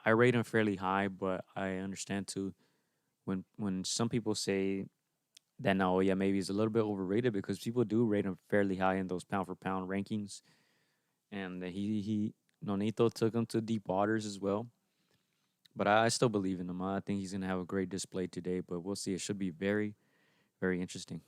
I rate him fairly high, but I understand too when some people say that no, yeah, maybe he's a little bit overrated because people do rate him fairly high in those pound for pound rankings. And he Nonito took him to deep waters as well. But I still believe in him. I think he's gonna have a great display today, but we'll see. It should be very, very interesting.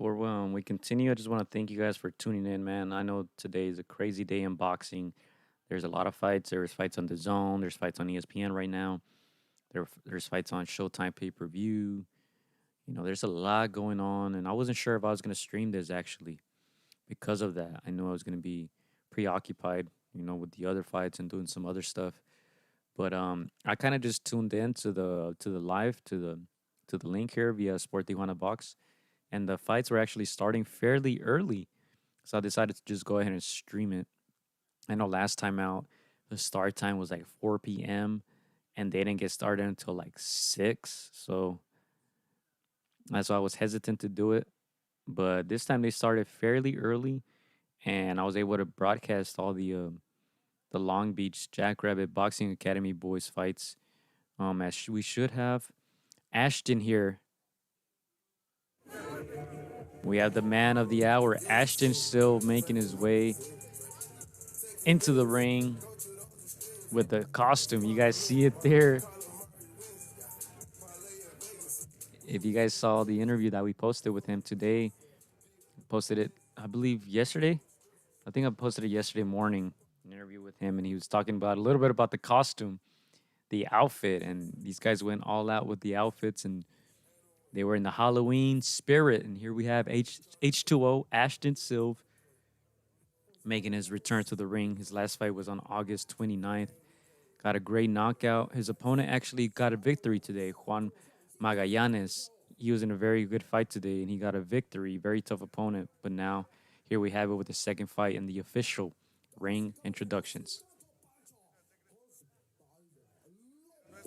before we continue, I just want to thank you guys for tuning in, man. I know today is a crazy day in boxing. There's a lot of fights. There's fights on the Zone. There's fights on ESPN right now. There's fights on Showtime pay per view. There's a lot going on, and I wasn't sure if I was gonna stream this actually because of that. I knew I was gonna be preoccupied, with the other fights and doing some other stuff. But I kind of just tuned in to the live to the link here via Sport Tijuana Box, and the fights were actually starting fairly early, so I decided to just go ahead and stream it. I know last time out, the start time was like 4 p.m. and they didn't get started until like 6, so that's why I was hesitant to do it. But this time they started fairly early, and I was able to broadcast all the Long Beach Jackrabbit Boxing Academy boys fights, as we should have. Ashton here. We have the man of the hour, Ashton Sylve, making his way into the ring with the costume. You guys see it there. If you guys saw the interview that we posted with him today, posted it, I believe, yesterday. I think I posted it yesterday morning, an interview with him, and he was talking about a little bit about the costume, the outfit, and these guys went all out with the outfits, and they were in the Halloween spirit. And here we have H2O, Ashton Sylve, making his return to the ring. His last fight was on August 29th. Got a great knockout. His opponent actually got a victory today, Juan Magallanes. He was in a very good fight today, and he got a victory. Very tough opponent. But now, here we have it with the second fight in the official ring introductions.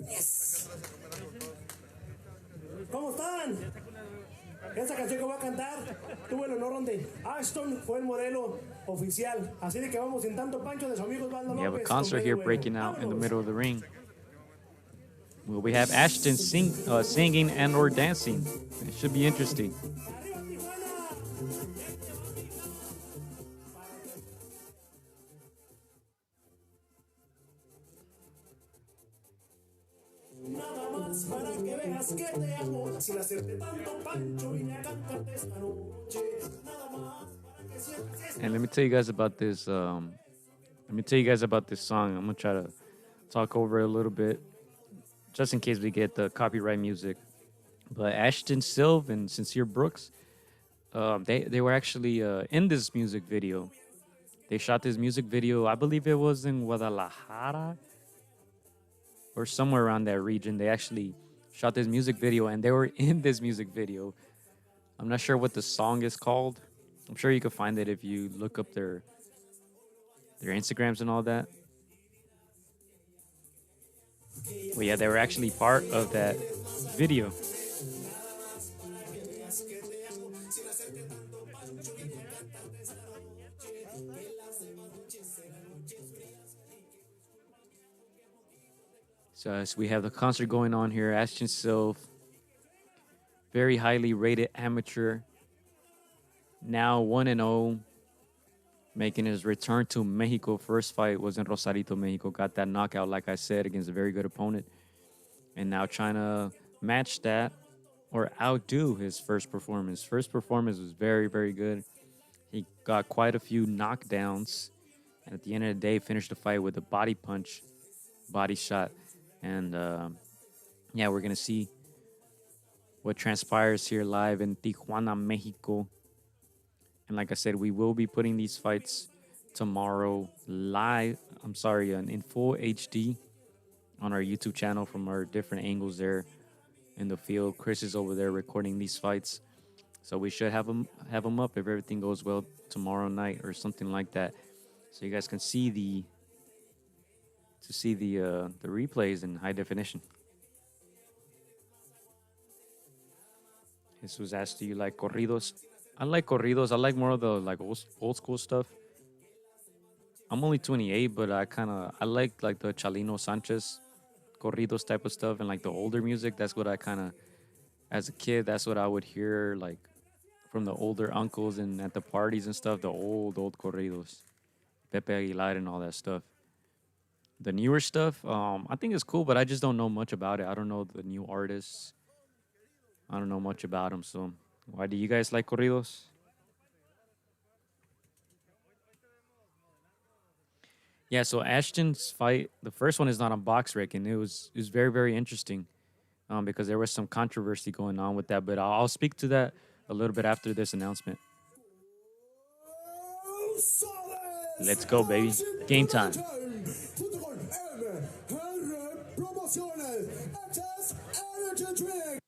Yes. ¿Cómo están? Esta canción que voy a cantar, tuve el honor donde Ashton fue el modelo oficial. Así de que vamos sin tanto pancho de su amigo Osvaldo López. We have a concert here breaking out in the middle of the ring. Well, we have Ashton singing and or dancing. It should be interesting. And let me tell you guys about this. Song. I'm gonna try to talk over it a little bit, just in case we get the copyright music. But Ashton Sylve and Sincere Brooks, they were actually in this music video. They shot this music video. I believe it was in Guadalajara or somewhere around that region. They actually shot this music video, and they were in this music video. I'm not sure what the song is called. I'm sure you can find it if you look up their Instagrams and all that. Well, yeah, they were actually part of that video. So as we have the concert going on here, Ashton Sylve, very highly rated amateur, now 1-0, making his return to Mexico. First fight was in Rosarito, Mexico. Got that knockout, like I said, against a very good opponent. And now trying to match that or outdo his first performance. First performance was very, very good. He got quite a few knockdowns. And at the end of the day, finished the fight with a body punch, body shot. And, yeah, we're going to see what transpires here live in Tijuana, Mexico. And like I said, we will be putting these fights tomorrow live. In full HD on our YouTube channel from our different angles there in the field. Chris is over there recording these fights. So we should have them up if everything goes well tomorrow night or something like that. So you guys can see the replays in high definition. This was asked, do you like corridos? I like corridos. I like more of the old school stuff. I'm only 28, but I like the Chalino Sanchez corridos type of stuff and like the older music. That's what I as a kid, that's what I would hear like from the older uncles and at the parties and stuff, the old corridos. Pepe Aguilar and all that stuff. The newer stuff, I think it's cool, but I just don't know much about it. I don't know the new artists. I don't know much about them, so Why do you guys like corridos? Yeah, so Ashton's fight, the first one is not on box rec, and it was very, very interesting because there was some controversy going on with that. But I'll speak to that a little bit after this announcement. Let's go, baby. Game time. Junto con MR Promociones, Hess Energy Drink.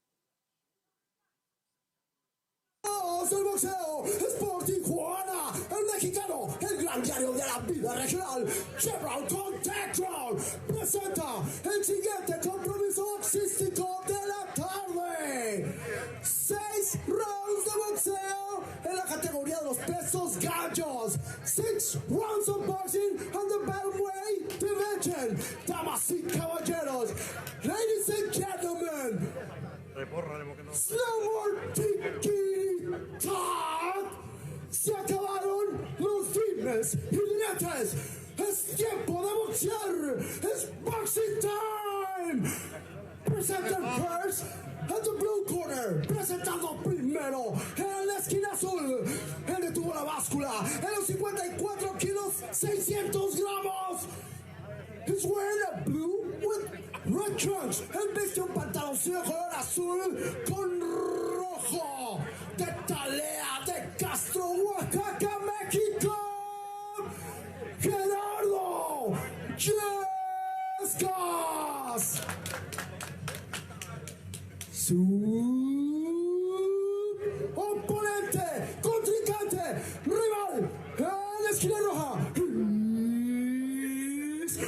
Del boxeo es por Tijuana, el mexicano, el gran diario de la vida regional, Chevron con Tito, presenta el siguiente compromiso boxístico de la tarde. 6 rounds de boxeo en la categoría de los pesos gallos. 6 rounds of boxing on the bantamweight division. Damas y caballeros, ladies and gentlemen, Slumber Tiki-Tac. Se acabaron los dimes y diretes. Es tiempo de boxear. Es boxing time. Presented first at the blue corner. Presentado primero en la esquina azul. Él detuvo la báscula en los 54 kilos 600 gramos. He's wearing a blue with red trunks. Él viste un pantaloncillo color azul con rojo. De Talea de Castro, Oaxaca, México. Gerardo Yescas. Su oponente, contrincante, rival, en la esquina roja.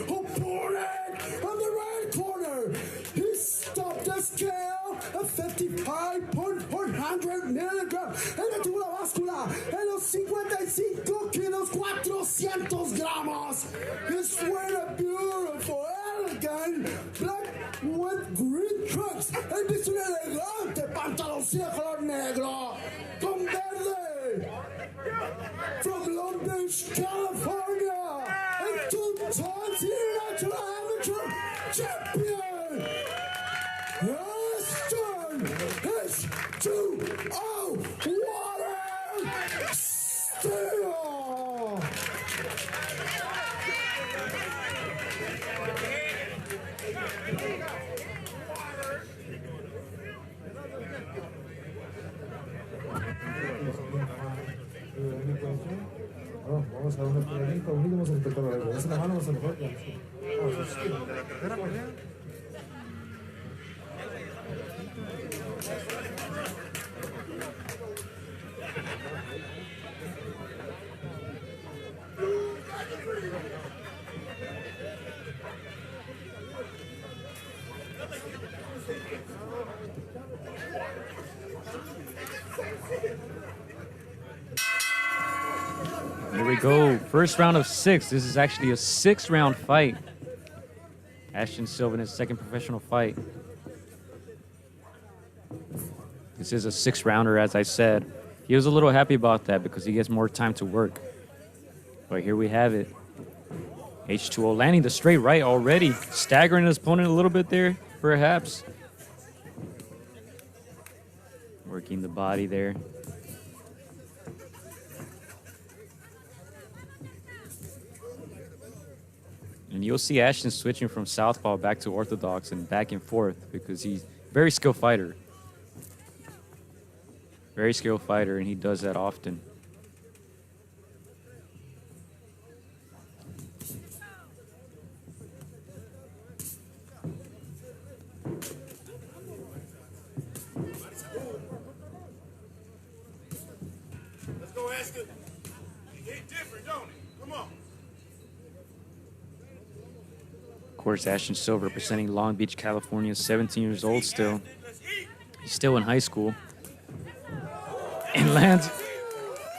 Opponent on the right corner. He stopped the scale at 55.400 milligrams. Él detuvo la báscula en los 55 kilos 400 gramos. He's wearing a beautiful, elegant black with green trunks. Él viste un elegante pantaloncillo color negro con verde. From Lopez, California, and 2 times international amateur champion, Ashton H2O Water Steel. Vamos a una pegadita, vamos a intentar la regla. Es la mano, vamos a mejor. Here we go. First round of 6. This is actually a 6-round fight. Ashton Sylve in his second professional fight. This is a 6-rounder, as I said. He was a little happy about that because he gets more time to work. But here we have it. H2O landing the straight right already. Staggering his opponent a little bit there, perhaps. Working the body there. And you'll see Ashton switching from southpaw back to orthodox and back and forth because he's a very skilled fighter. Very skilled fighter, and he does that often. Let's go, Ashton. He hit different, don't he? Come on. Of course, Ashton Sylve representing Long Beach, California, 17 years old still. He's still in high school. And lands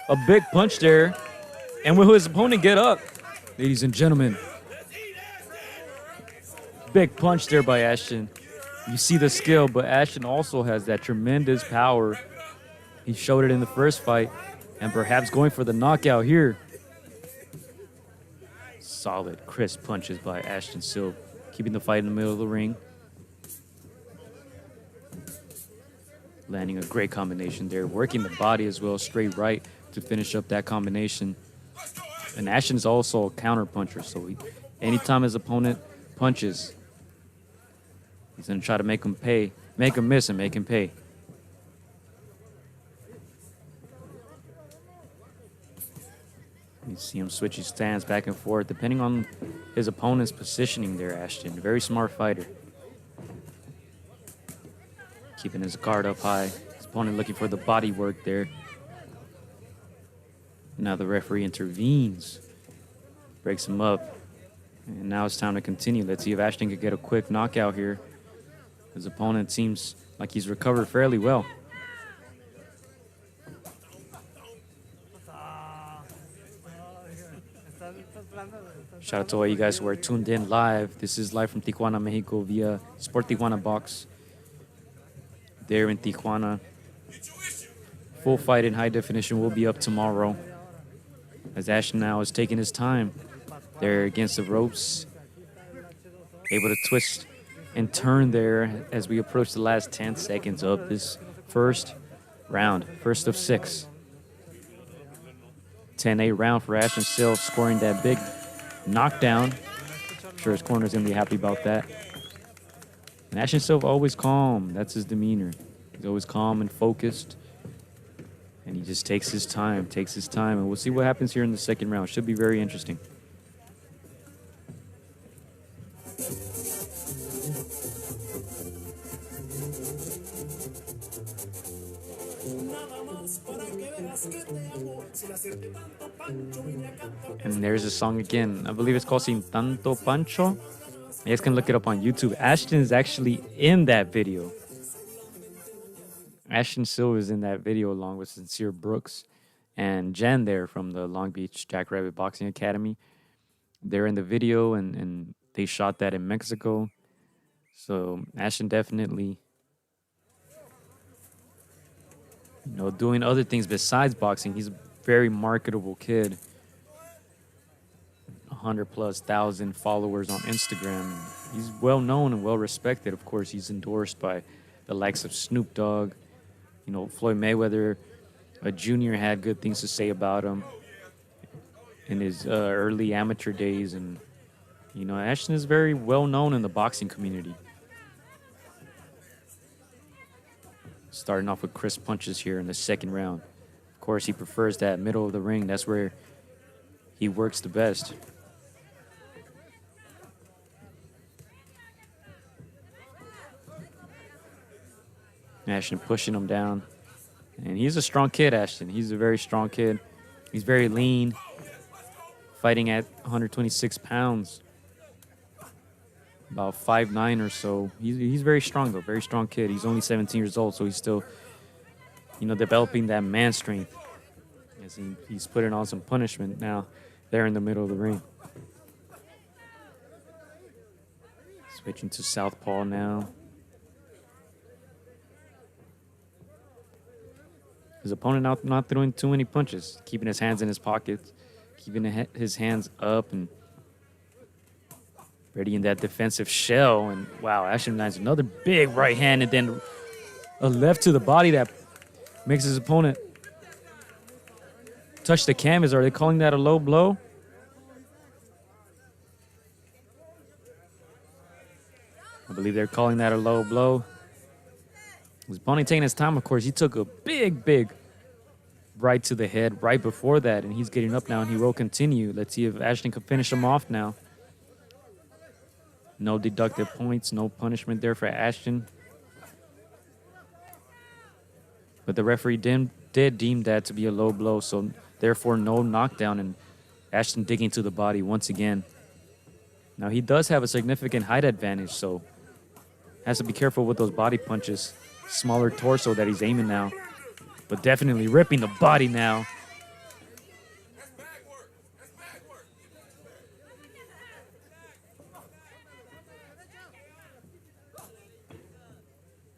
a big punch there. And will his opponent get up? Ladies and gentlemen. Big punch there by Ashton. You see the skill, but Ashton also has that tremendous power. He showed it in the first fight. And perhaps going for the knockout here. Solid, crisp punches by Ashton Sylve, keeping the fight in the middle of the ring. landing a great combination there, working the body as well, straight right to finish up that combination. And Ashton's also a counter puncher, so anytime his opponent punches, he's going to try to make him pay, make him miss and make him pay. You see him switch his stance back and forth, depending on his opponent's positioning there, Ashton. Very smart fighter. Keeping his guard up high. His opponent looking for the body work there. Now the referee intervenes. Breaks him up. And now it's time to continue. Let's see if Ashton could get a quick knockout here. His opponent seems like he's recovered fairly well. Shout out to all you guys who are tuned in live. This is live from Tijuana, Mexico via Sport Tijuana Box. There in Tijuana. Full fight in high definition will be up tomorrow. As Ashton now is taking his time. There against the ropes. Able to twist and turn there as we approach the last 10 seconds of this first round. First of 6. 10-8 round for Ashton Sylve, scoring that big knockdown. I'm sure his corner's going to be happy about that. And Ashton Sylve always calm. That's his demeanor. He's always calm and focused. And he just takes his time. And we'll see what happens here in the second round. Should be very interesting. And there's a song again. I believe it's called Sin Tanto Pancho. You guys can look it up on YouTube. Ashton is actually in that video. Ashton Sylve is in that video along with Sincere Brooks and Jen there from the Long Beach Jackrabbit Boxing Academy. They're in the video and they shot that in Mexico. So Ashton definitely, doing other things besides boxing. He's a very marketable kid. 100,000+ followers on Instagram. He's well known and well respected. Of course, he's endorsed by the likes of Snoop Dogg. Floyd Mayweather, a junior, had good things to say about him in his early amateur days. And, Ashton is very well known in the boxing community. Starting off with crisp punches here in the second round. Of course, he prefers that middle of the ring. That's where he works the best. Ashton pushing him down. And he's a strong kid, Ashton. He's a very strong kid. He's very lean. Fighting at 126 pounds. About 5'9" or so. He's very strong, though. Very strong kid. He's only 17 years old, so he's still, developing that man strength. As he's putting on some punishment now there in the middle of the ring. Switching to southpaw now. His opponent not throwing too many punches, keeping his hands in his pockets, keeping his hands up and ready in that defensive shell. And wow, Ashton lands another big right hand and then a left to the body that makes his opponent touch the canvas. Are they calling that a low blow? I believe they're calling that a low blow. His opponent taking his time, of course. He took a big right to the head right before that, and he's getting up now, and he will continue. Let's see if Ashton can finish him off now. No deducted points, no punishment there for Ashton. But the referee did deem that to be a low blow, so therefore no knockdown, and Ashton digging to the body once again. Now he does have a significant height advantage, so has to be careful with those body punches. Smaller torso that he's aiming now, but definitely ripping the body now.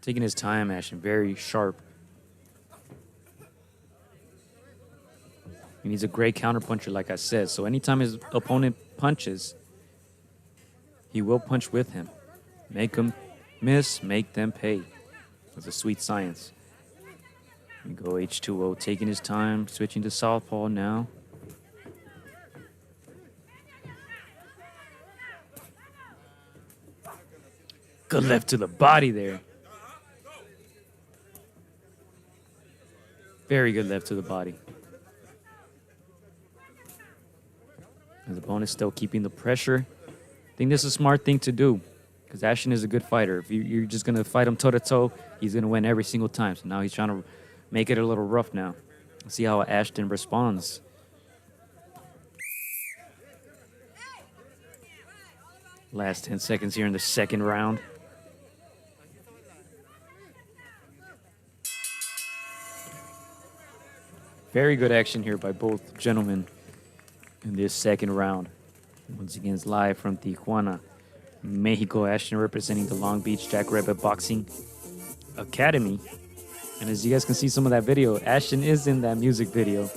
Taking his time, Ashton, very sharp. And he's a great counterpuncher, like I said. So anytime his opponent punches, he will punch with him. Make them miss, make them pay. It's a sweet science. We go H2O, taking his time, switching to southpaw now. Good left to the body there. Very good left to the body. His opponent's still keeping the pressure. I think this is a smart thing to do because Ashton is a good fighter. If you're just going to fight him toe-to-toe, he's going to win every single time. So now he's trying to make it a little rough now. Let's see how Ashton responds. Last 10 seconds here in the second round. Very good action here by both gentlemen in this second round. Once again, it's live from Tijuana, Mexico. Ashton representing the Long Beach Jackrabbit Boxing Academy. And as you guys can see some of that video, Ashton is in that music video,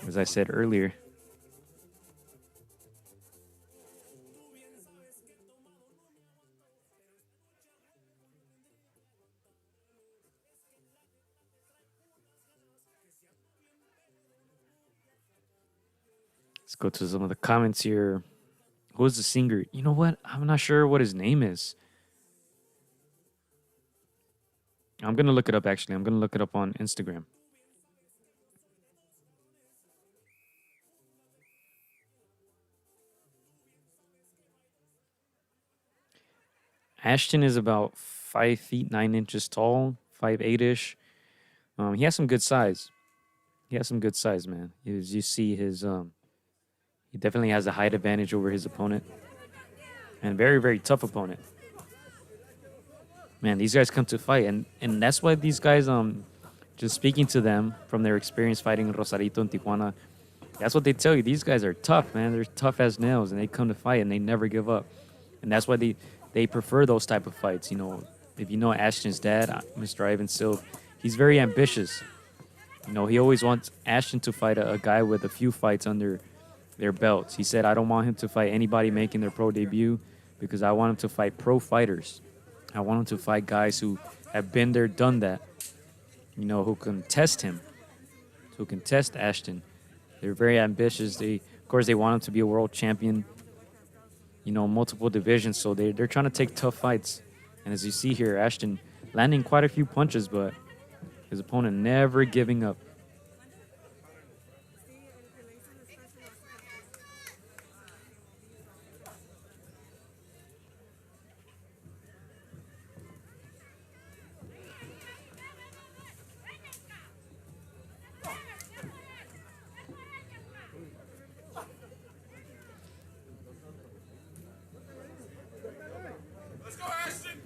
as I said earlier. Let's go to some of the comments here. Who's the singer? You know what? I'm not sure what his name is. I'm going to look it up, actually. I'm going to look it up on Instagram. Ashton is about 5 feet 9 inches tall, 5'8"-ish. He has some good size. He has some good size, man. As you see, his he definitely has a height advantage over his opponent. And very, very tough opponent. Man, these guys come to fight. And that's why these guys, just speaking to them from their experience fighting in Rosarito and Tijuana, that's what they tell you. These guys are tough, man. They're tough as nails. And they come to fight and they never give up. And that's why they prefer those type of fights. You know, if you know Ashton's dad, Mr. Jaivion Cardinal, he's very ambitious. You know, he always wants Ashton to fight a guy with a few fights under their belts. He said, I don't want him to fight anybody making their pro debut because I want him to fight pro fighters. I want him to fight guys who have been there, done that, you know, who can test him, who can test Ashton. They're very ambitious. Of course, they want him to be a world champion, you know, multiple divisions. So they're trying to take tough fights. And as you see here, Ashton landing quite a few punches, but his opponent never giving up. Let's go, Ashton!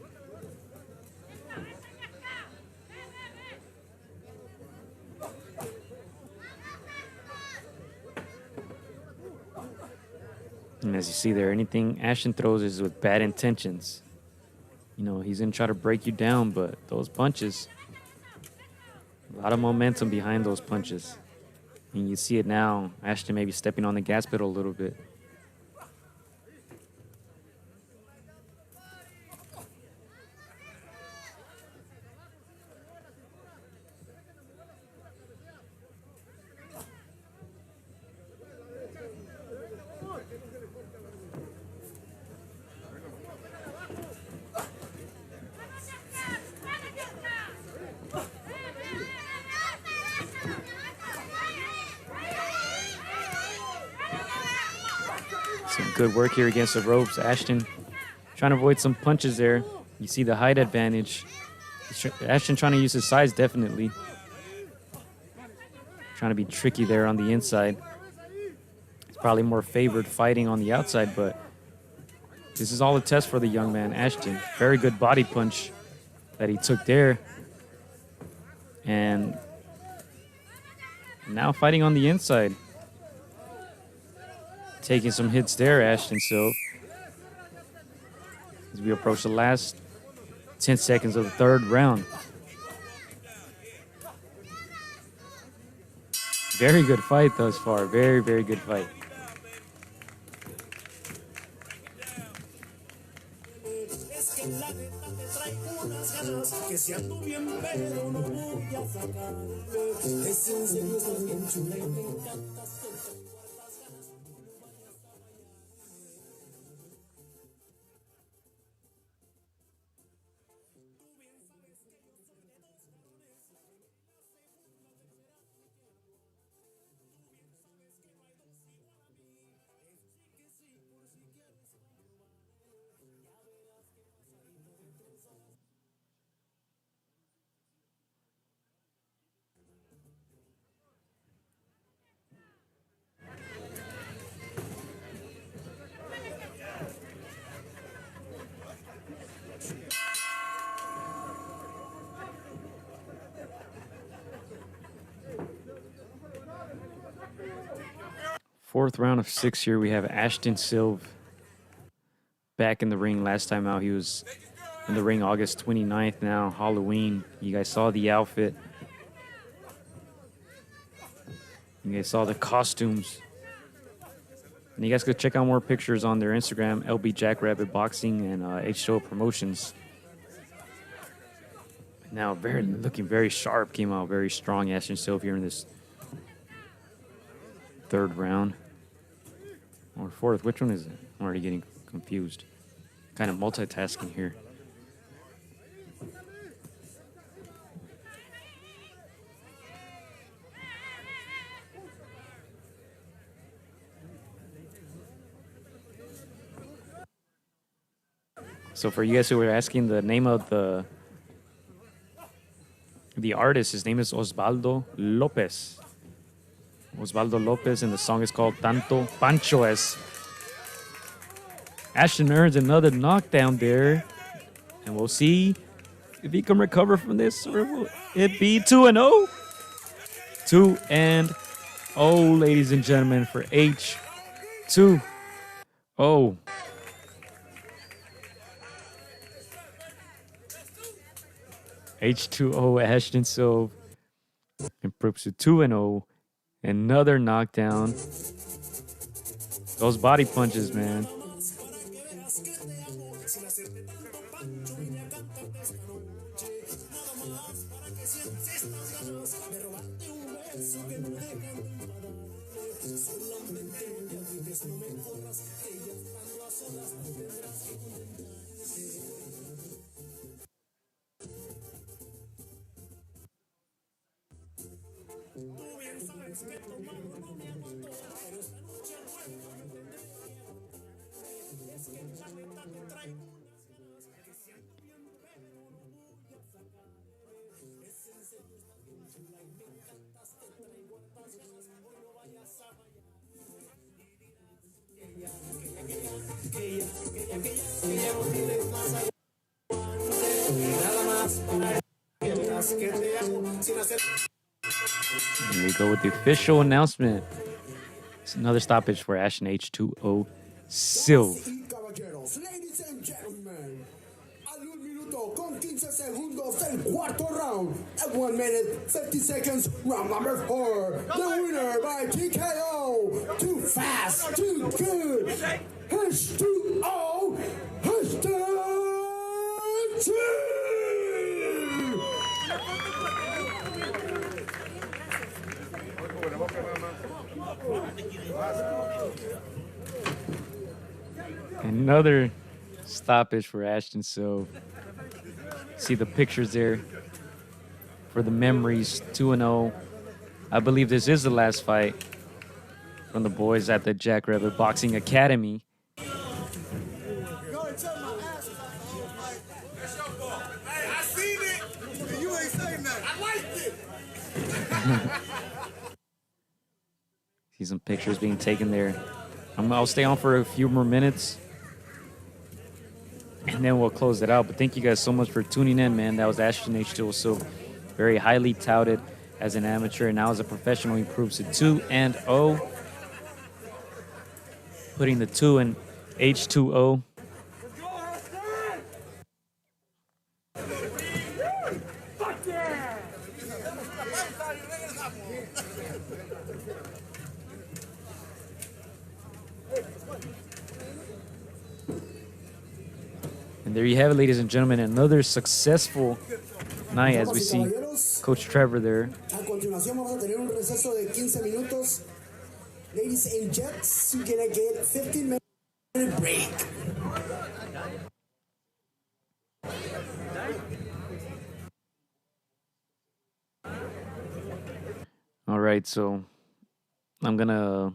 And as you see there, anything Ashton throws is with bad intentions. You know, he's going to try to break you down, but those punches, a lot of momentum behind those punches. And you see it now, Ashton maybe stepping on the gas pedal a little bit. Some good work here against the ropes. Ashton trying to avoid some punches there. You see the height advantage. Ashton trying to use his size, definitely. Trying to be tricky there on the inside. He's probably more favored fighting on the outside, but this is all a test for the young man, Ashton. Very good body punch that he took there. And now fighting on the inside. Taking some hits there, Ashton Sylve. As we approach the last 10 seconds of the third round. Very good fight thus far. Very, very good fight. Es que la neta te traigo unas ganas que si ando bien pero no voy a sacarme. Es en serio, estás bien chula y me encantas. Te traigo hartas ganas, no vayas a fallar. Tú bien sabes que yo soy de dos varones, la primera, la segunda, la tercera, te quiero. Tú bien sabes que no hay dos igual a mí. Es sí que sí, por si quieres probar. Ya verás que pasadito de trenzas. Fourth round of 6 here. We have Ashton Sylve back in the ring. Last time out, he was in the ring August 29th now, Halloween. You guys saw the outfit. You guys saw the costumes. And you guys could check out more pictures on their Instagram, LB Jackrabbit Boxing and H2O Promotions. Now, looking very sharp, came out very strong. Ashton Sylve here in this third round. Or fourth, which one is it? I'm already getting confused. Kind of multitasking here. So for you guys who were asking the name of the artist, his name is Osvaldo Lopez. Osvaldo Lopez, and the song is called Tanto Pancho Es. Ashton earns another knockdown there, and we'll see if he can recover from this, or will it be 2-0? 2-0, ladies and gentlemen, for H2O. H2O Ashton Sylve improves to 2-0. Another knockdown. Those body punches, man. Here we go with the official announcement. It's another stoppage for Ashton H2O Sylve. Ladies and gentlemen, al 1 minuto con 15 segundos del cuarto round. At 1 minute, 50 seconds, round number 4. The winner by TKO. Too fast, too good. H2O, Ashton Sylve. Another stoppage for Ashton Sylve. See the pictures there for the memories. 2-0. I believe this is the last fight from the boys at the Jackrabbit Boxing Academy. Hey, I seen it. And you ain't saying nothing. I liked it. See some pictures being taken there. I'll stay on for a few more minutes, and then we'll close it out. But thank you guys so much for tuning in, man. That was Ashton H2O Sylve, very highly touted as an amateur, and now as a professional, he improves to 2-0, putting the 2 in H2O. And there you have it, ladies and gentlemen. Another successful night as we see Coach Trevor there. A continuación vamos a tener un receso de 15 minutos. Ladies and gents, you're gonna get 15-minute break. All right, so I'm gonna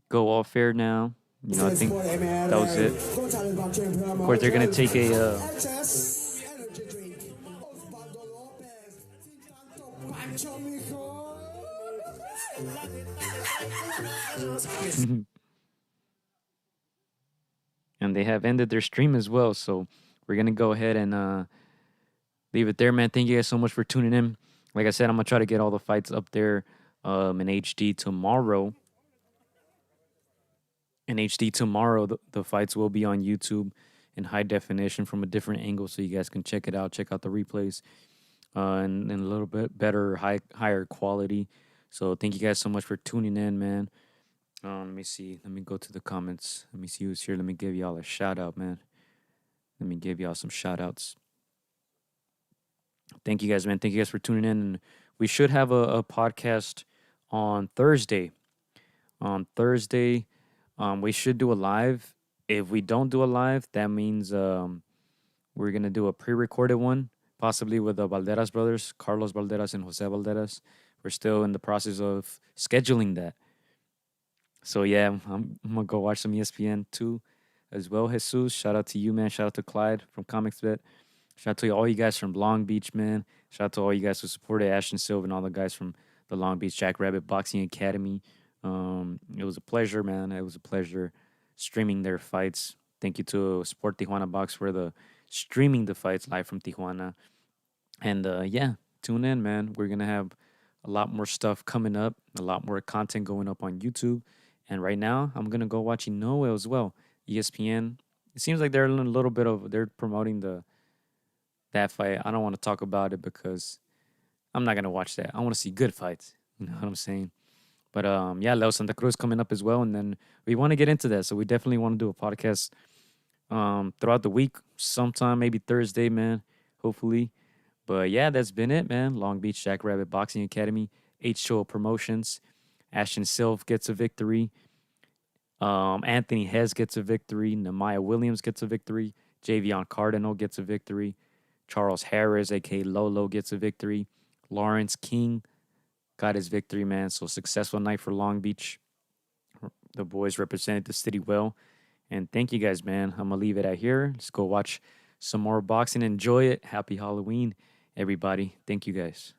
go off air now. You know, I think that was it. Of course, they're gonna take a energy drink. Osvaldo Lopez. Sin tanto pancho, mijo. and they have ended their stream as well. So we're gonna go ahead and leave it there, man. Thank you guys so much for tuning in. Like I said, I'm gonna try to get all the fights up there in HD tomorrow. In HD tomorrow, the fights will be on YouTube in high definition from a different angle, so you guys can check it out. Check out the replays and a little bit better, higher quality. So thank you guys so much for tuning in, man. Let me see. Let me go to the comments. Let me see who's here. Let me give y'all a shout out, man. Let me give y'all some shout outs. Thank you guys, man. Thank you guys for tuning in. And we should have a podcast on Thursday. On Thursday, we should do a live. If we don't do a live, that means we're going to do a pre-recorded one, possibly with the Valderas brothers, Carlos Valderas and Jose Valderas. We're still in the process of scheduling that. So, yeah, I'm going to go watch some ESPN too as well. Jesus, shout out to you, man. Shout out to Clyde from ComicsBet. Shout out to all you guys from Long Beach, man. Shout out to all you guys who supported Ashton Sylve and all the guys from the Long Beach Jackrabbit Boxing Academy. It was a pleasure, man. It was a pleasure streaming their fights. Thank you to Sport Tijuana Box for the streaming the fights live from Tijuana. And yeah, tune in, man. We're gonna have a lot more stuff coming up, a lot more content going up on YouTube. And right now, I'm gonna go watch Inoue as well. ESPN. It seems like they're they're promoting that fight. I don't want to talk about it because I'm not gonna watch that. I want to see good fights. You know what I'm saying? But yeah, Leo Santa Cruz coming up as well, and then we want to get into that. So we definitely want to do a podcast throughout the week, sometime maybe Thursday, man. Hopefully. But yeah, that's been it, man. Long Beach Jackrabbit Boxing Academy, H2O Promotions. Ashton Sylve gets a victory. Anthony Hess gets a victory. Nehemiah Williams gets a victory. Jaivion Cardinal gets a victory. Charles Harris, a.k.a. Lolo, gets a victory. Lawrence King got his victory, man. So successful night for Long Beach. The boys represented the city well. And thank you guys, man. I'm going to leave it at here. Let's go watch some more boxing. Enjoy it. Happy Halloween, everybody. Thank you guys.